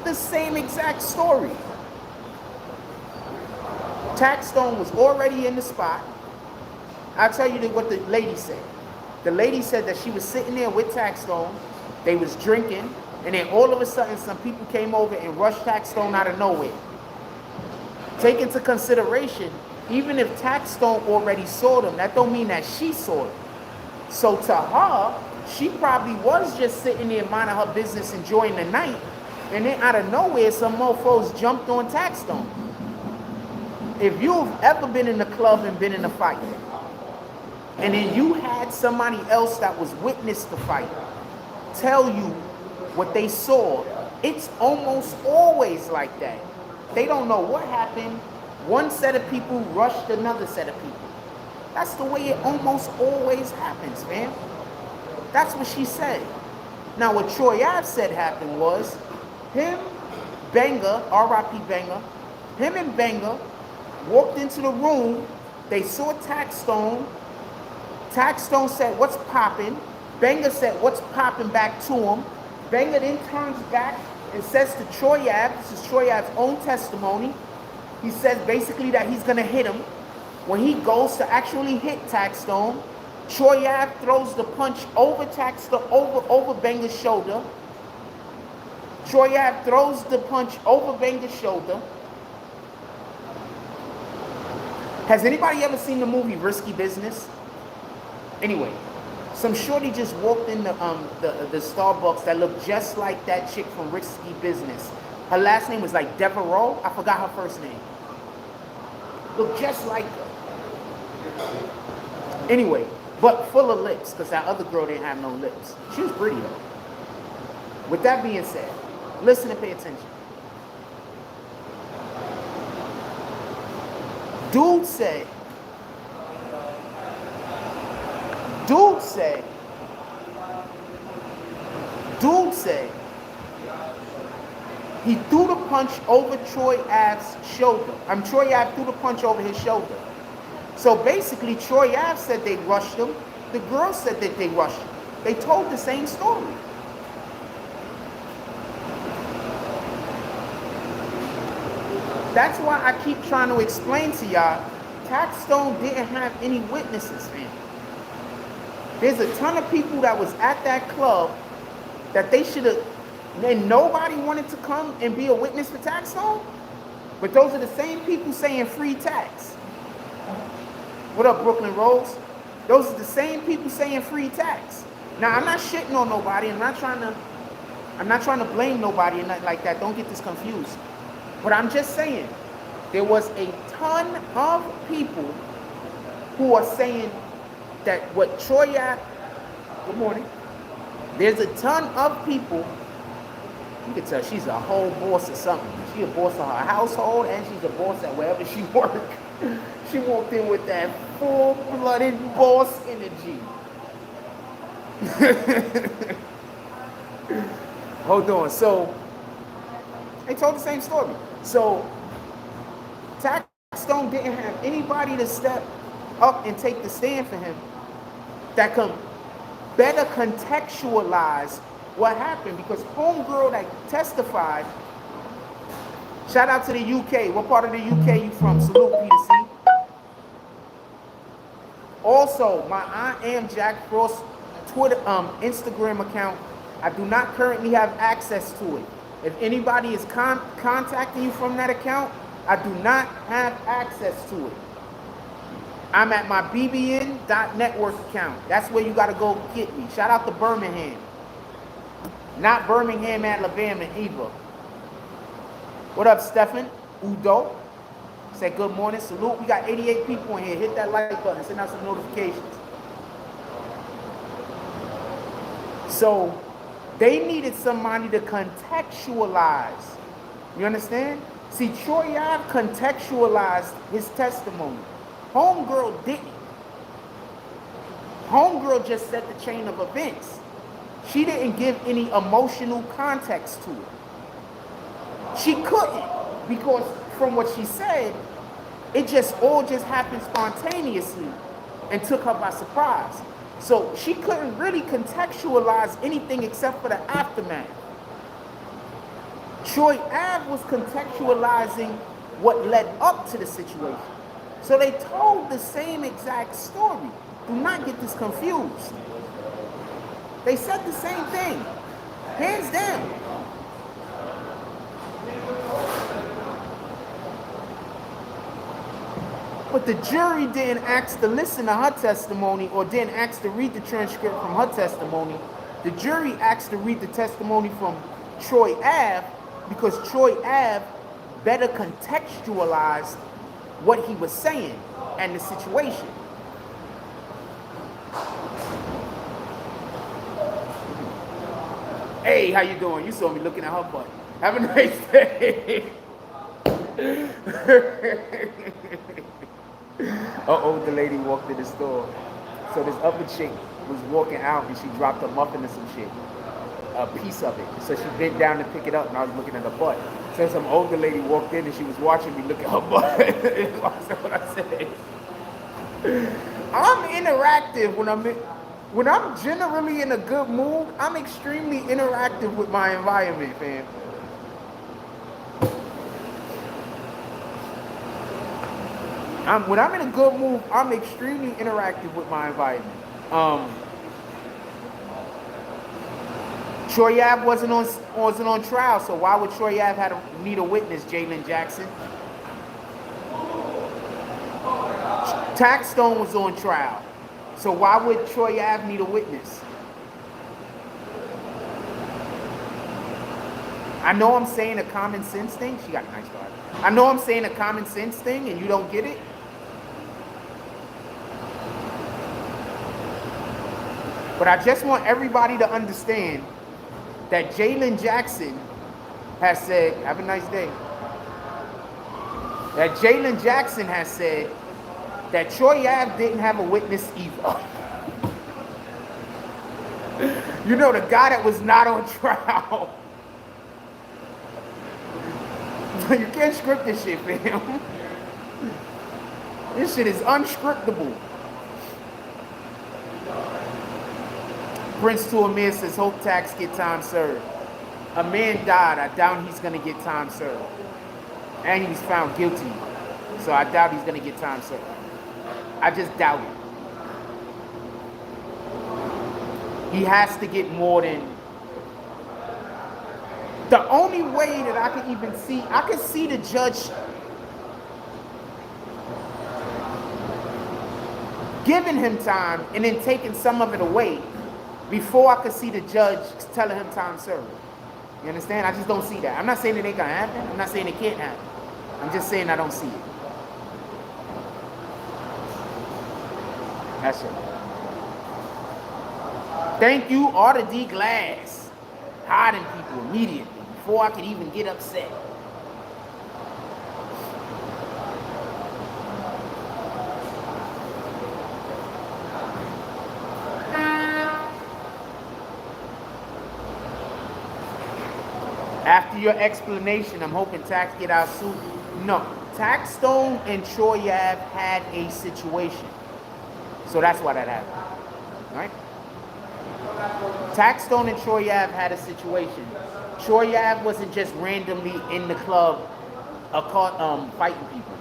The same exact story. Taxstone was already in the spot. I'll tell you what the lady said. The lady said that she was sitting there with Taxstone. They was drinking, and then all of a sudden some people came over and rushed Taxstone out of nowhere. Take into consideration, even if Taxstone already saw them, that don't mean that she saw them. So to her, she probably was just sitting there minding her business, enjoying the night, and then out of nowhere, some mofos jumped on Taxstone. If you've ever been in the club and been in a fight, and then you had somebody else that was witness the fight tell you what they saw, it's almost always like that. They don't know what happened. One set of people rushed another set of people. That's the way it almost always happens, man. That's what she said. Now, what Troy Ave said happened was him, Benga, R.I.P. Benga, him and Benga walked into the room. They saw Taxstone. Taxstone said, "What's popping?" Benga said, "What's popping?" back to him. Benga then turns back and says to Troy Ave, this is Troy Ave's own testimony, he says basically that he's going to hit him. When he goes to actually hit Taxstone, Troy Ave throws the punch over Taxstone, over Benga's shoulder. Troy Ave throws the punch over Benga's shoulder. Has anybody ever seen the movie Risky Business? Anyway, some shorty just walked in the Starbucks that looked just like that chick from Risky Business. Her last name was like Devereaux. I forgot her first name. Looked just like her. Anyway, but full of lips, because that other girl didn't have no lips. She was pretty though. With that being said, listen and pay attention. Dude said he threw the punch over Troy Ave's shoulder. Troy Ave threw the punch over his shoulder. So basically, Troy Ave said they rushed him. The girl said that they rushed him. They told the same story. That's why I keep trying to explain to y'all, Taxstone didn't have any witnesses, man. There's a ton of people that was at that club that they should have, and nobody wanted to come and be a witness for Taxstone. But those are the same people saying free tax. What up, Brooklyn Rose? Those are the same people saying free tax. Now, I'm not shitting on nobody. I'm not trying to blame nobody and nothing like that. Don't get this confused. But I'm just saying, there was a ton of people who are saying that what Troy Ave, good morning. There's a ton of people, you can tell she's a whole boss or something. She's a boss of her household and she's a boss at wherever she works. She walked in with that full-blooded boss energy. Hold on. So, they told the same story. So, Taxstone didn't have anybody to step up and take the stand for him that could better contextualize what happened, because homegirl that testified, shout out to the UK. What part of the UK you from? Salute, Peter C. Also, my I Am Jack Frost Twitter, Instagram account, I do not currently have access to it. If anybody is contacting you from that account, I do not have access to it. I'm at my BBN.network account. That's where you got to go get me. Shout out to Birmingham. Not Birmingham, Alabama either. What up, Stephen? Udo. Say good morning. Salute. We got 88 people in here. Hit that like button. Send out some notifications. So they needed somebody to contextualize. You understand? See, Troy Ave contextualized his testimony. Homegirl didn't. Homegirl just set the chain of events. She didn't give any emotional context to it. She couldn't, because from what she said, it just all happened spontaneously and took her by surprise. So she couldn't really contextualize anything except for the aftermath. Troy Ave was contextualizing what led up to the situation. So they told the same exact story. Do not get this confused. They said the same thing, hands down. But the jury didn't ask to listen to her testimony or didn't ask to read the transcript from her testimony. The jury asked to read the testimony from Troy Ave because Troy Ave better contextualized what he was saying and the situation. Hey, how you doing? You saw me looking at her butt. Have a nice day. Uh-oh, the lady walked in the store. So this other chick was walking out and she dropped a muffin or some shit. A piece of it. So she bent down to pick it up and I was looking at her butt. So some older lady walked in and she was watching me look at her butt. That's what I said. I'm interactive when I'm generally in a good mood. I'm extremely interactive with my environment, fam. When I'm in a good mood, I'm extremely interactive with my environment. Troy Ave wasn't on trial, so why would Troy Ave need a witness, Jalen Jackson? Taxstone was on trial, so why would Troy Ave need a witness? I know I'm saying a common sense thing. She got a nice car. I know I'm saying a common sense thing and you don't get it. But I just want everybody to understand that Jalen Jackson has said, have a nice day. That Jalen Jackson has said that Troy Ave didn't have a witness either. You know, the guy that was not on trial. You can't script this shit, fam. This shit is unscriptable. Prince to Amir says, hope Tax get time served. A man died. I doubt he's going to get time served. And he was found guilty. So I doubt he's going to get time served. I just doubt it. He has to get more than... The only way that I can even see... I can see the judge giving him time and then taking some of it away before I could see the judge telling him time served. You understand? I just don't see that. I'm not saying it ain't gonna happen. I'm not saying it can't happen. I'm just saying I don't see it. That's it. Thank you, Arthur D. Glass. Hiding people immediately before I could even get upset. After your explanation, I'm hoping Tax get out soon. No, Taxstone and Troy Ave had a situation. So that's why that happened. Right? Taxstone and Troy Ave had a situation. Troy Ave wasn't just randomly in the club fighting people.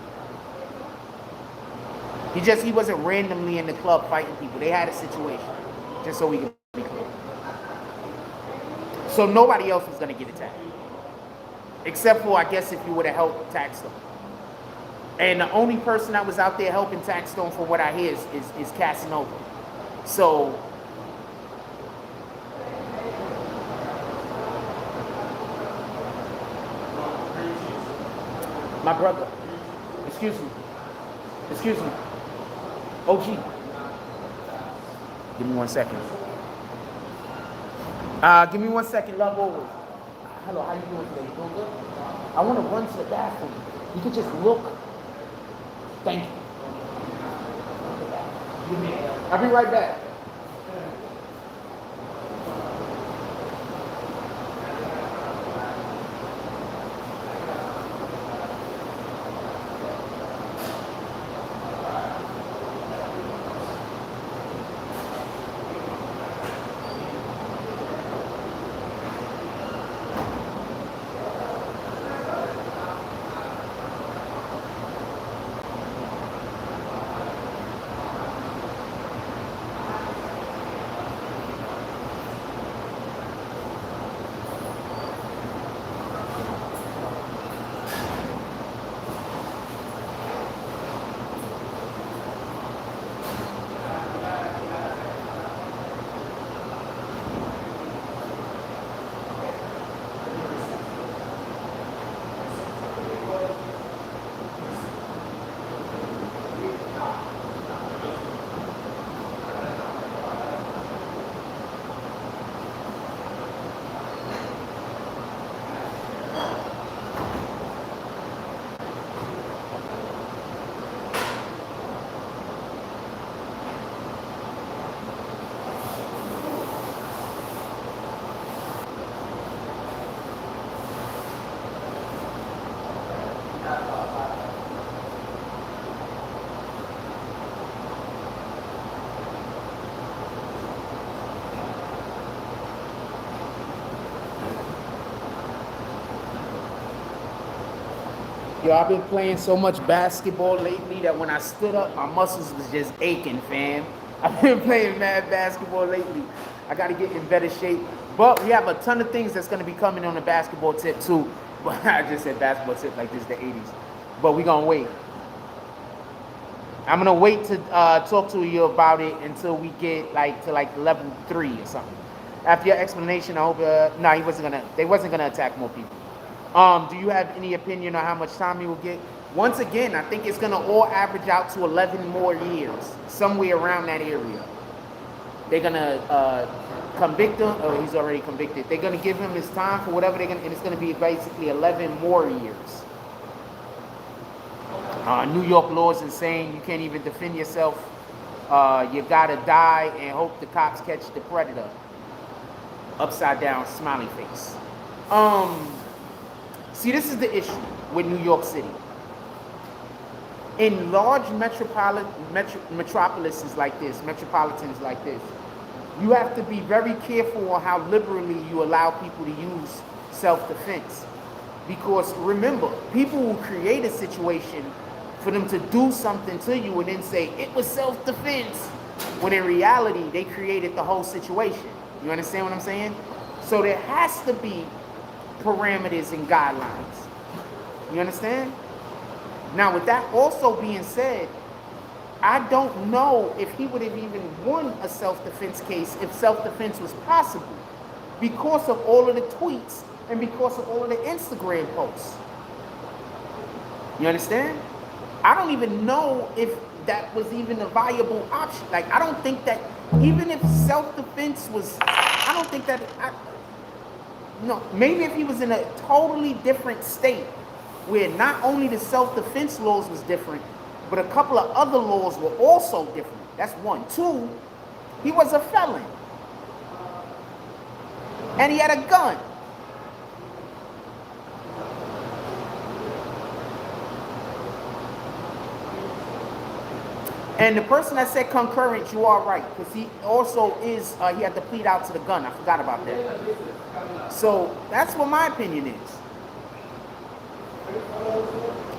He wasn't randomly in the club fighting people. They had a situation. Just so we can be clear. So nobody else was going to get attacked. except for, I guess, if you would have helped Taxstone. And the only person that was out there helping Taxstone, from what I hear, is Casanova. So, my brother, excuse me, OG, give me 1 second. Give me 1 second, love over. Hello, how you doing today? You doing good? I want to run to the bathroom. You could just look. Thank you. I'll be right back. Yo, I've been playing so much basketball lately that when I stood up, my muscles was just aching, fam. I've been playing mad basketball lately. I got to get in better shape. But we have a ton of things that's going to be coming on the basketball tip, too. But I just said basketball tip like this is the 80s. But we're going to wait. I'm going to wait to talk to you about it until we get to level 3 or something. After your explanation, I hope... no, they wasn't going to attack more people. Do you have any opinion on how much time he will get? Once again, I think it's going to all average out to 11 more years, somewhere around that area. They're going to convict him. Oh, he's already convicted. They're going to give him his time for whatever and it's going to be basically 11 more years. New York law is insane. You can't even defend yourself. You got to die and hope the cops catch the predator. Upside down smiley face. See, this is the issue with New York City. In large metropolises like this, metropolitans like this, you have to be very careful on how liberally you allow people to use self-defense. Because remember, people will create a situation for them to do something to you and then say, it was self-defense, when in reality, they created the whole situation. You understand what I'm saying? So there has to be parameters and guidelines. You understand? Now, with that also being said, I don't know if he would have even won a self-defense case if self-defense was possible, because of all of the tweets and because of all of the Instagram posts. You understand? I don't even know if that was even a viable option. Like, I don't think that, even if self-defense was, I don't think that, no, maybe if he was in a totally different state where not only the self-defense laws was different, but a couple of other laws were also different. That's one. Two, he was a felon. And he had a gun. And the person that said concurrent, you are right, because he also is, he had to plead out to the gun. I forgot about that. So that's what my opinion is.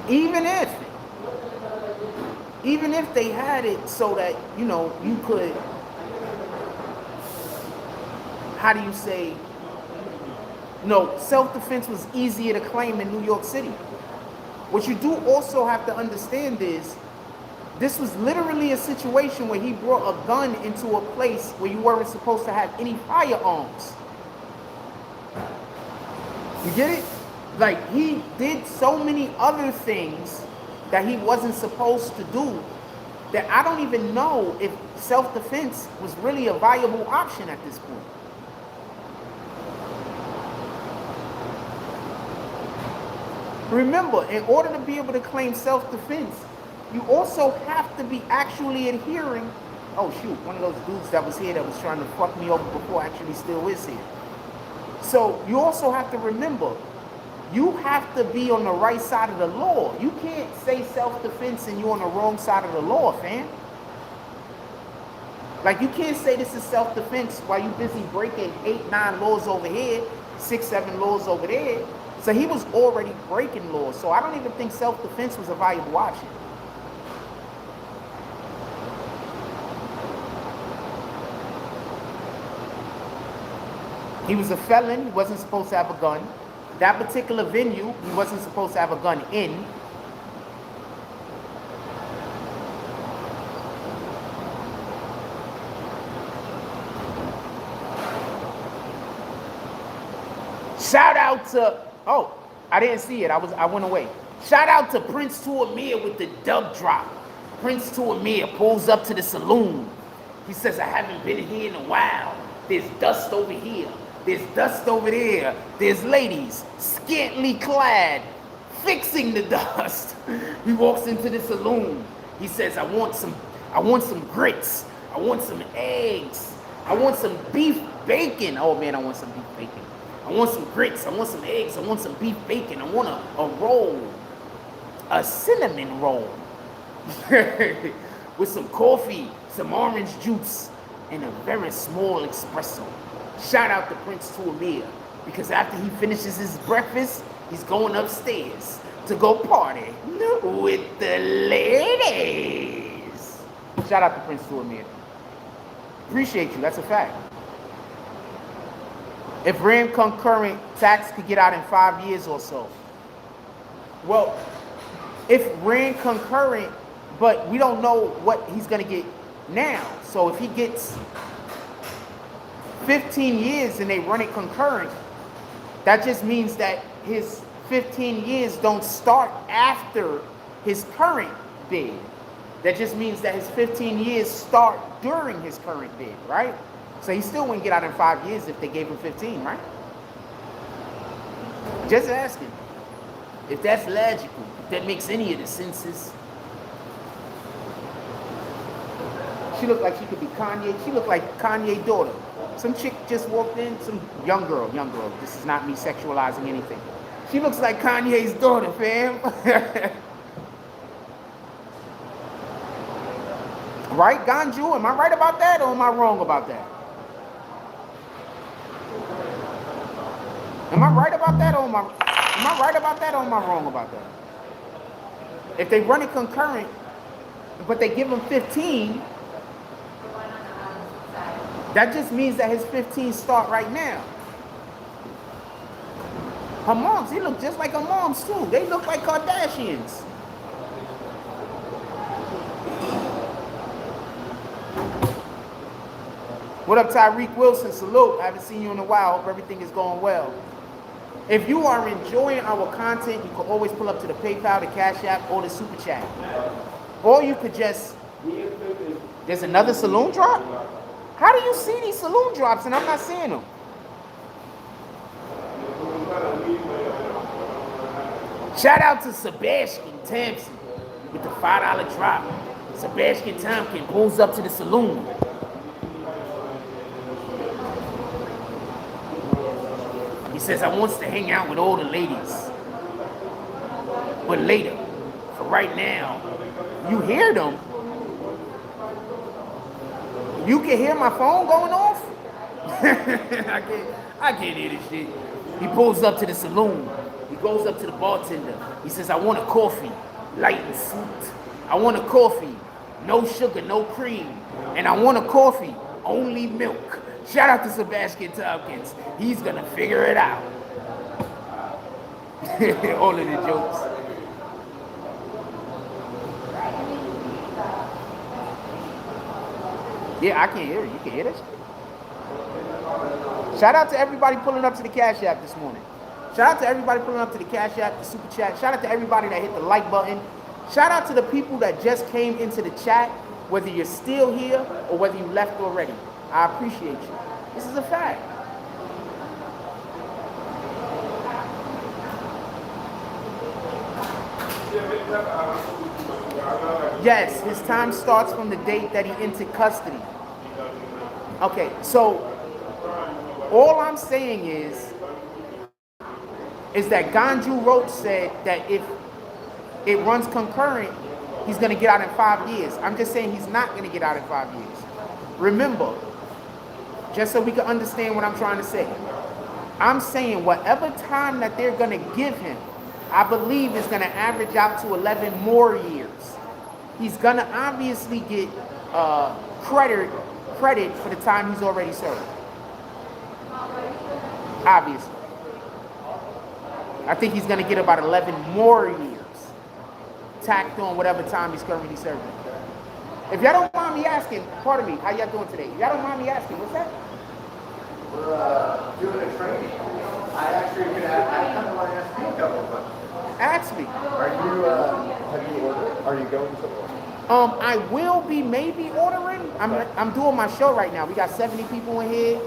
Even if they had it so that, you know, you could, how do you say, No, self-defense was easier to claim in New York City. What you do also have to understand is, this was literally a situation where he brought a gun into a place where you weren't supposed to have any firearms. You get it? Like, he did so many other things that he wasn't supposed to do that I don't even know if self-defense was really a viable option at this point. Remember, in order to be able to claim self-defense, you also have to be actually adhering. Oh shoot, one of those dudes that was here that was trying to fuck me over before actually still is here. So you also have to remember, you have to be on the right side of the law. You can't say self-defense and you're on the wrong side of the law, fam. Like, you can't say this is self-defense while you're busy breaking 8, 9 laws over here, 6, 7 laws over there. So he was already breaking laws. So I don't even think self-defense was a viable option. He was a felon. He wasn't supposed to have a gun. That particular venue, he wasn't supposed to have a gun in. Shout out to, oh, I didn't see it. I went away. Shout out to Prince to Amir with the dub drop. Prince to Amir pulls up to the saloon. He says, I haven't been here in a while. There's dust over here. There's dust over there. There's ladies, scantily clad, fixing the dust. He walks into the saloon. He says, I want some grits. I want some eggs. I want some beef bacon. Oh man, I want some beef bacon. I want some grits. I want some eggs. I want some beef bacon. I want a roll, a cinnamon roll with some coffee, some orange juice, and a very small espresso. Shout out to Prince to Amir, because after he finishes his breakfast, he's going upstairs to go party with the ladies. Shout out to Prince to Amir. Appreciate you, that's a fact. If ran concurrent, Tax could get out in 5 years or so. Well, if ran concurrent, but we don't know what he's going to get now. So if he gets 15 years and they run it concurrent, that just means that his 15 years don't start after his current bid. That just means that his 15 years start during his current bid, right? So he still wouldn't get out in 5 years if they gave him 15, right? Just asking. If that's logical, if that makes any of the senses. She looked like she could be Kanye. She looked like Kanye's daughter. Some chick just walked in, some young girl. This is not me sexualizing anything. She looks like Kanye's daughter, fam. Right, Ganju? Am I right about that or am I wrong about that? Am I right about that or am I right about that or am I wrong about that? If they run it concurrent, but they give him 15, that just means that his 15 start right now. Her moms, they look just like her moms too. They look like Kardashians. What up, Tyreek Wilson? Salute. I haven't seen you in a while. Hope everything is going well. If you are enjoying our content, you can always pull up to the PayPal, the Cash App, or the Super Chat. Or you could just... There's another saloon drop? How do you see these saloon drops and I'm not seeing them? Shout out to Sebastian Thompson with the $5 drop. Sebastian Thompson pulls up to the saloon. He says, I wants to hang out with all the ladies. But later, for right now, you hear them. You can hear my phone going off? I can't hear this shit. He pulls up to the saloon. He goes up to the bartender. He says, I want a coffee, light and sweet. I want a coffee, no sugar, no cream. And I want a coffee, only milk. Shout out to Sebastian Tompkins. He's gonna figure it out. All of the jokes. Yeah, I can't hear you. You can hear this? Shout out to everybody pulling up to the Cash App this morning. Shout out to everybody pulling up to the Cash App, the Super Chat. Shout out to everybody that hit the like button. Shout out to the people that just came into the chat, whether you're still here or whether you left already. I appreciate you. This is a fact. Yes, his time starts from the date that he entered custody. Okay, so all I'm saying is that Ganju Roach said that if it runs concurrent, he's going to get out in 5 years. I'm just saying he's not going to get out in 5 years. Remember, just so we can understand what I'm trying to say, I'm saying whatever time that they're going to give him, I believe is going to average out to 11 more years. He's going to obviously get credit for the time he's already served. Obviously. I think he's going to get about 11 more years tacked on whatever time he's currently serving. If y'all don't mind me asking, pardon me, how y'all doing today? If y'all don't mind me asking, what's that? We're doing a training. I kind of want to ask you a couple of questions. Ask me. Have you ordered? Are you going to order? I will be maybe ordering. I'm doing my show right now. We got 70 people in here.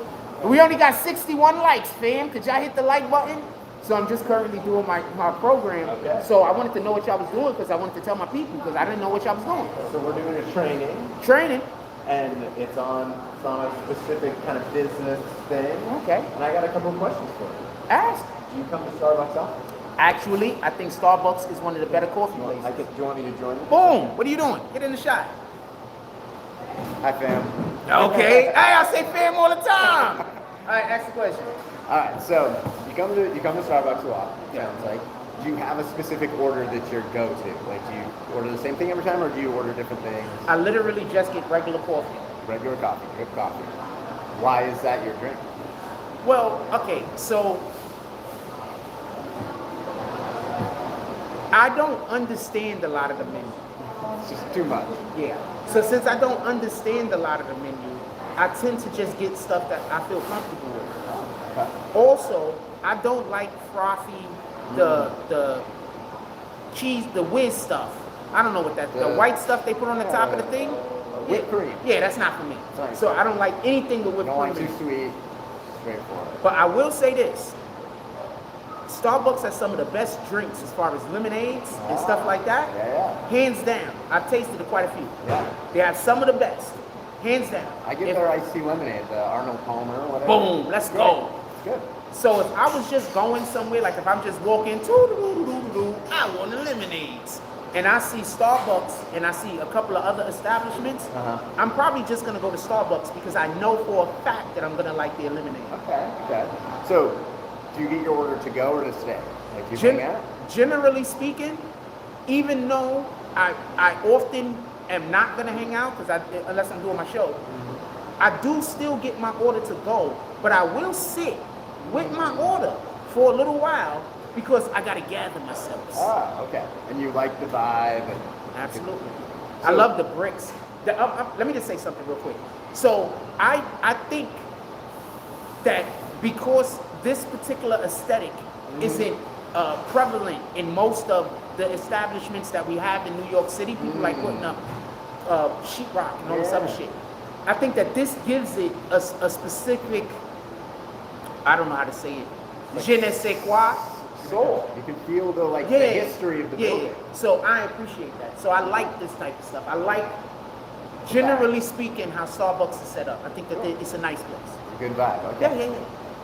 We only got 61 likes, fam. Could y'all hit the like button? So I'm just currently doing my program. Okay. So I wanted to know what y'all was doing because I wanted to tell my people because I didn't know what y'all was doing. So we're doing a training. Training. And it's on a specific kind of business thing. Okay. And I got a couple of questions for you. Ask. Do you come to Starbucks often? Actually, I think Starbucks is one of the better coffee places. Do you want me to join you? Boom. What are you doing? Get in the shot. Hi, fam. Okay. Hey, I say fam all the time. All right, ask the question. All right, so you come to Starbucks a lot. Sounds like. Do you have a specific order that's your go-to? Like, do you order the same thing every time, or do you order different things? I literally just get regular coffee. Regular coffee, good coffee. Why is that your drink? Well, okay, so I don't understand a lot of the menu. It's just too much. Yeah. So since I don't understand a lot of the menu, I tend to just get stuff that I feel comfortable with. Okay. Also, I don't like frothy, the cheese, the whiz stuff. I don't know what that, the white stuff they put on the top of the thing. Whipped cream. Yeah, that's not for me. Sorry. So I don't like anything with whipped Don't cream. like too sweet. Straightforward. But I will say this. Starbucks has some of the best drinks as far as lemonades and stuff like that. Yeah. Hands down. I've tasted quite a few. Yeah. They have some of the best. Hands down. I get their iced tea lemonade, the Arnold Palmer or whatever. Boom, let's go. It's good. So if I was just going somewhere, like if I'm just walking, I want the lemonades. And I see Starbucks and I see a couple of other establishments, I'm probably just going to go to Starbucks because I know for a fact that I'm going to like their lemonade. Okay. So, do you get your order to go or to stay? Like, you hang out? Generally speaking, even though I often am not going to hang out unless I'm doing my show, I do still get my order to go, but I will sit with my order for a little while because I got to gather myself. Ah, okay. And you like the vibe? Absolutely. I love the bricks. Let me just say something real quick. So I think that because this particular aesthetic isn't prevalent in most of the establishments that we have in New York City, people like putting up sheetrock and all this other shit. I think that this gives it a specific, I don't know how to say it, je ne sais quoi. Soul. You can feel the history of the building. Yeah. So I appreciate that. So I like this type of stuff. I like, generally speaking, how Starbucks is set up. I think that it's a nice place. Good vibe. Okay. Yeah.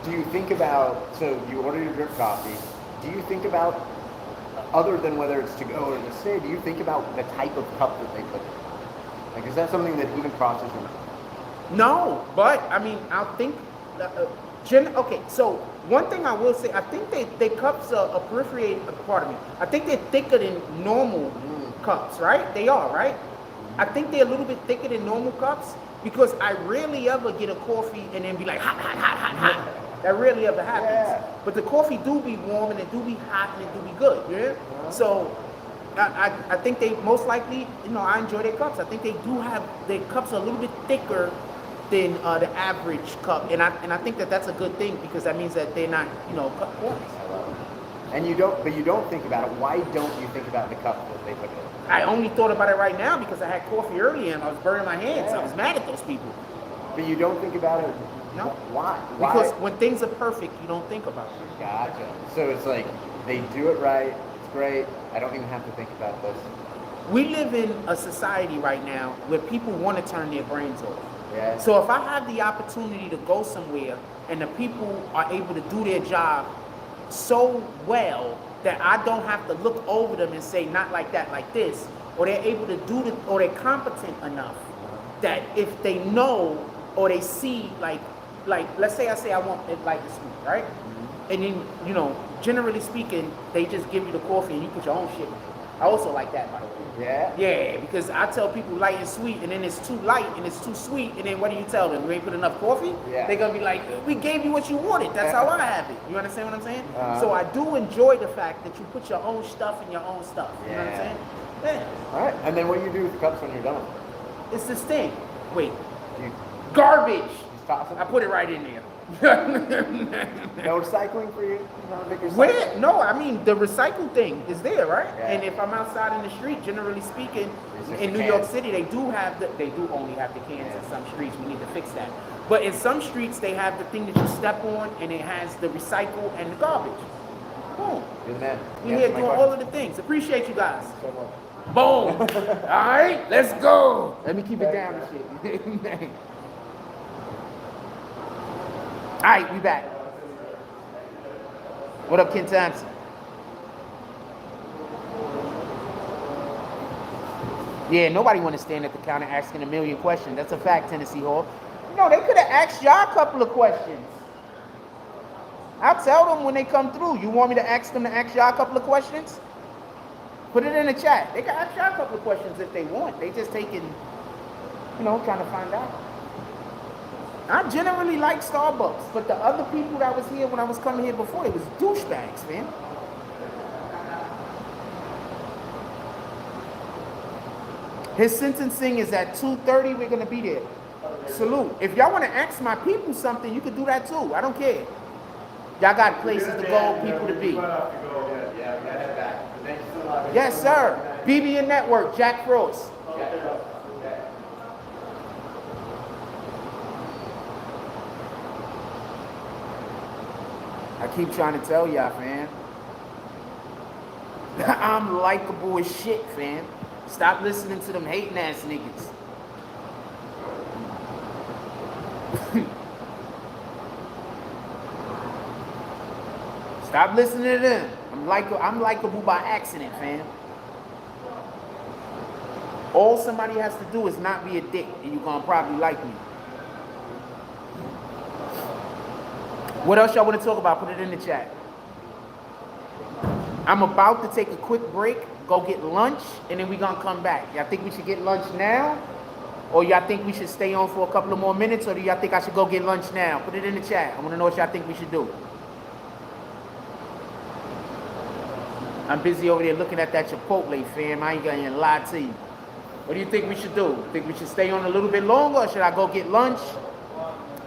Do you think about, so you order your drip coffee, do you think about, other than whether it's to go or to stay, do you think about the type of cup that they put in? Like, is that something that even crosses your mind? No, but I mean, I'll think, okay, so one thing I will say, I think they cups are perforated, pardon me, I think they're thicker than normal cups, right? They are, right? I think they're a little bit thicker than normal cups because I rarely ever get a coffee and then be like, hot. That rarely ever happens. Yeah. But the coffee do be warm and it do be hot and it do be good. Yeah. So I think they most likely, I enjoy their cups. I think they do have their cups a little bit thicker than the average cup, and I think that that's a good thing because that means that they're not cup warmers. I love it. And you don't think about it. Why don't you think about the cup that they put it in? I only thought about it right now because I had coffee earlier and I was burning my hands. I was mad at those people. But you don't think about it. No. Why? Because when things are perfect, you don't think about it. Gotcha. So it's like they do it right. It's great. I don't even have to think about this. We live in a society right now where people want to turn their brains off. Yeah. So if I have the opportunity to go somewhere and the people are able to do their job so well that I don't have to look over them and say not like that, like this, or they're able to do it, or they're competent enough that if they know or they see like let's say I want it like the sweet, right? And then generally speaking, they just give you the coffee and you put your own shit in it. I also like that, by the way. Yeah? Yeah, because I tell people light and sweet, and then it's too light and it's too sweet, and then what do you tell them? You ain't put enough coffee? Yeah. They're going to be like, we gave you what you wanted. That's how I have it. You understand what I'm saying? So I do enjoy the fact that you put your own stuff in your own stuff. You know what I'm saying? Yeah. All right. And then what do you do with the cups when you're done? It's this thing. Wait. You Garbage. just toss them? I put it right in there. No recycling for you? Not a big recycling? Where? No, I mean the recycle thing is there, right? Yeah. And if I'm outside in the street, generally speaking, just in the New York cans. City, they do only have the cans in some streets. We need to fix that. But in some streets, they have the thing that you step on, and it has the recycle and the garbage. Boom. You're the man. We're here doing all of the things. Appreciate you guys. So much. Boom. All right, let's go. Let me keep it down and shit. All right, we back. What up, Ken Thompson? Yeah, nobody want to stand at the counter asking a million questions. That's a fact, Tennessee Hall. No, they could have asked y'all a couple of questions. I'll tell them when they come through. You want me to ask them to ask y'all a couple of questions? Put it in the chat. They can ask y'all a couple of questions if they want. They just taking, trying to find out. I generally like Starbucks, but the other people that was here when I was coming here before, they was douchebags, man. His sentencing is at 2:30. We're gonna be there. Salute. If y'all want to ask my people something, you could do that too. I don't care. Y'all got places to go, people to be. Yes, sir. BBN Network, Jack Frost. I keep trying to tell y'all, fam. I'm likable as shit, fam. Stop listening to them hating ass niggas. Stop listening to them. I'm likable by accident, fam. All somebody has to do is not be a dick, and you're gonna probably like me. What else y'all want to talk about? Put it in the chat. I'm about to take a quick break, go get lunch, and then we're gonna come back. Y'all think we should get lunch now? Or y'all think we should stay on for a couple of more minutes? Or do y'all think I should go get lunch now? Put it in the chat. I want to know what y'all think we should do. I'm busy over there looking at that Chipotle, fam. I ain't gonna lie to you. What do you think we should do? Think we should stay on a little bit longer, or should I go get lunch?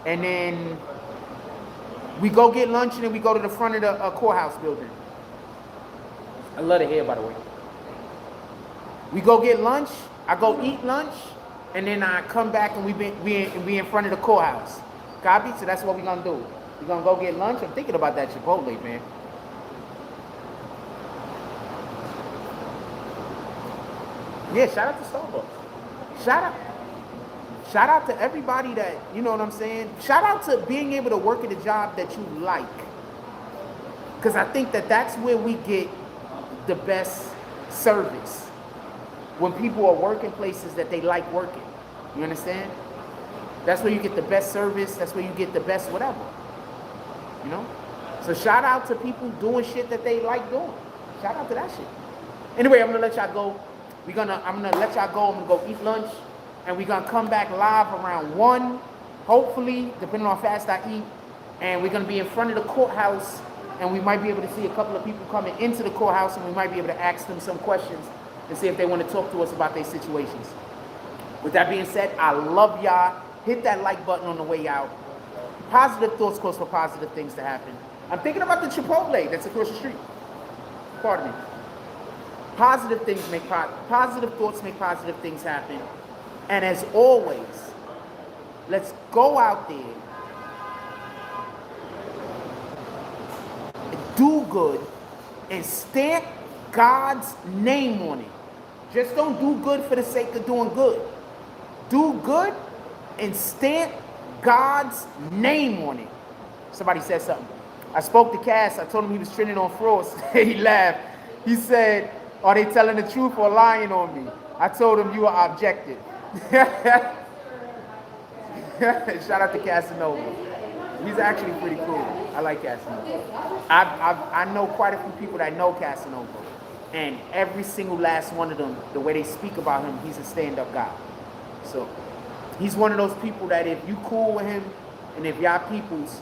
And then we go get lunch, and then we go to the front of the courthouse building. I love it here, by the way. We go get lunch. I go eat lunch, and then I come back, and we in front of the courthouse. Copy? So that's what we're gonna do. We're gonna go get lunch. I'm thinking about that Chipotle, man. Yeah, shout out to Starbucks. Shout out to everybody that, you know what I'm saying? Shout out to being able to work at a job that you like. Because I think that that's where we get the best service. When people are working places that they like working. You understand? That's where you get the best service. That's where you get the best whatever. You know? So shout out to people doing shit that they like doing. Shout out to that shit. Anyway, I'm going to let y'all go. I'm gonna let y'all go. I'm gonna go eat lunch, and we're gonna come back live around 1, hopefully, depending on how fast I eat. And we're going to be in front of the courthouse, and we might be able to see a couple of people coming into the courthouse, and we might be able to ask them some questions and see if they want to talk to us about their situations. With that being said, I love y'all. Hit that like button on the way out. Positive thoughts cause for positive things to happen. I'm thinking about the Chipotle that's across the street. Pardon me. Positive things make positive thoughts make positive things happen. And as always, let's go out there and do good and stamp God's name on it. Just don't do good for the sake of doing good. Do good and stamp God's name on it. Somebody said something. I spoke to Cass. I told him he was trending on Frost. He laughed. He said, are they telling the truth or lying on me? I told him you are objective. Shout out to Casanova. He's actually pretty cool. I like Casanova. I know quite a few people that know Casanova. And every single last one of them, the way they speak about him, he's a stand-up guy. So he's one of those people that if you cool with him and if y'all peoples,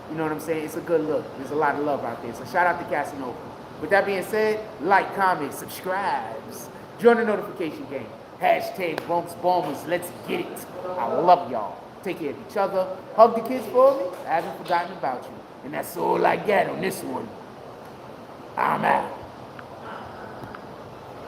you know what I'm saying, it's a good look. There's a lot of love out there. So shout out to Casanova. With that being said, like, comment, subscribe. Join the notification game. Hashtag Bronx Bombers. Let's get it. I love y'all. Take care of each other. Hug the kids for me. I haven't forgotten about you. And that's all I got on this one. I'm out.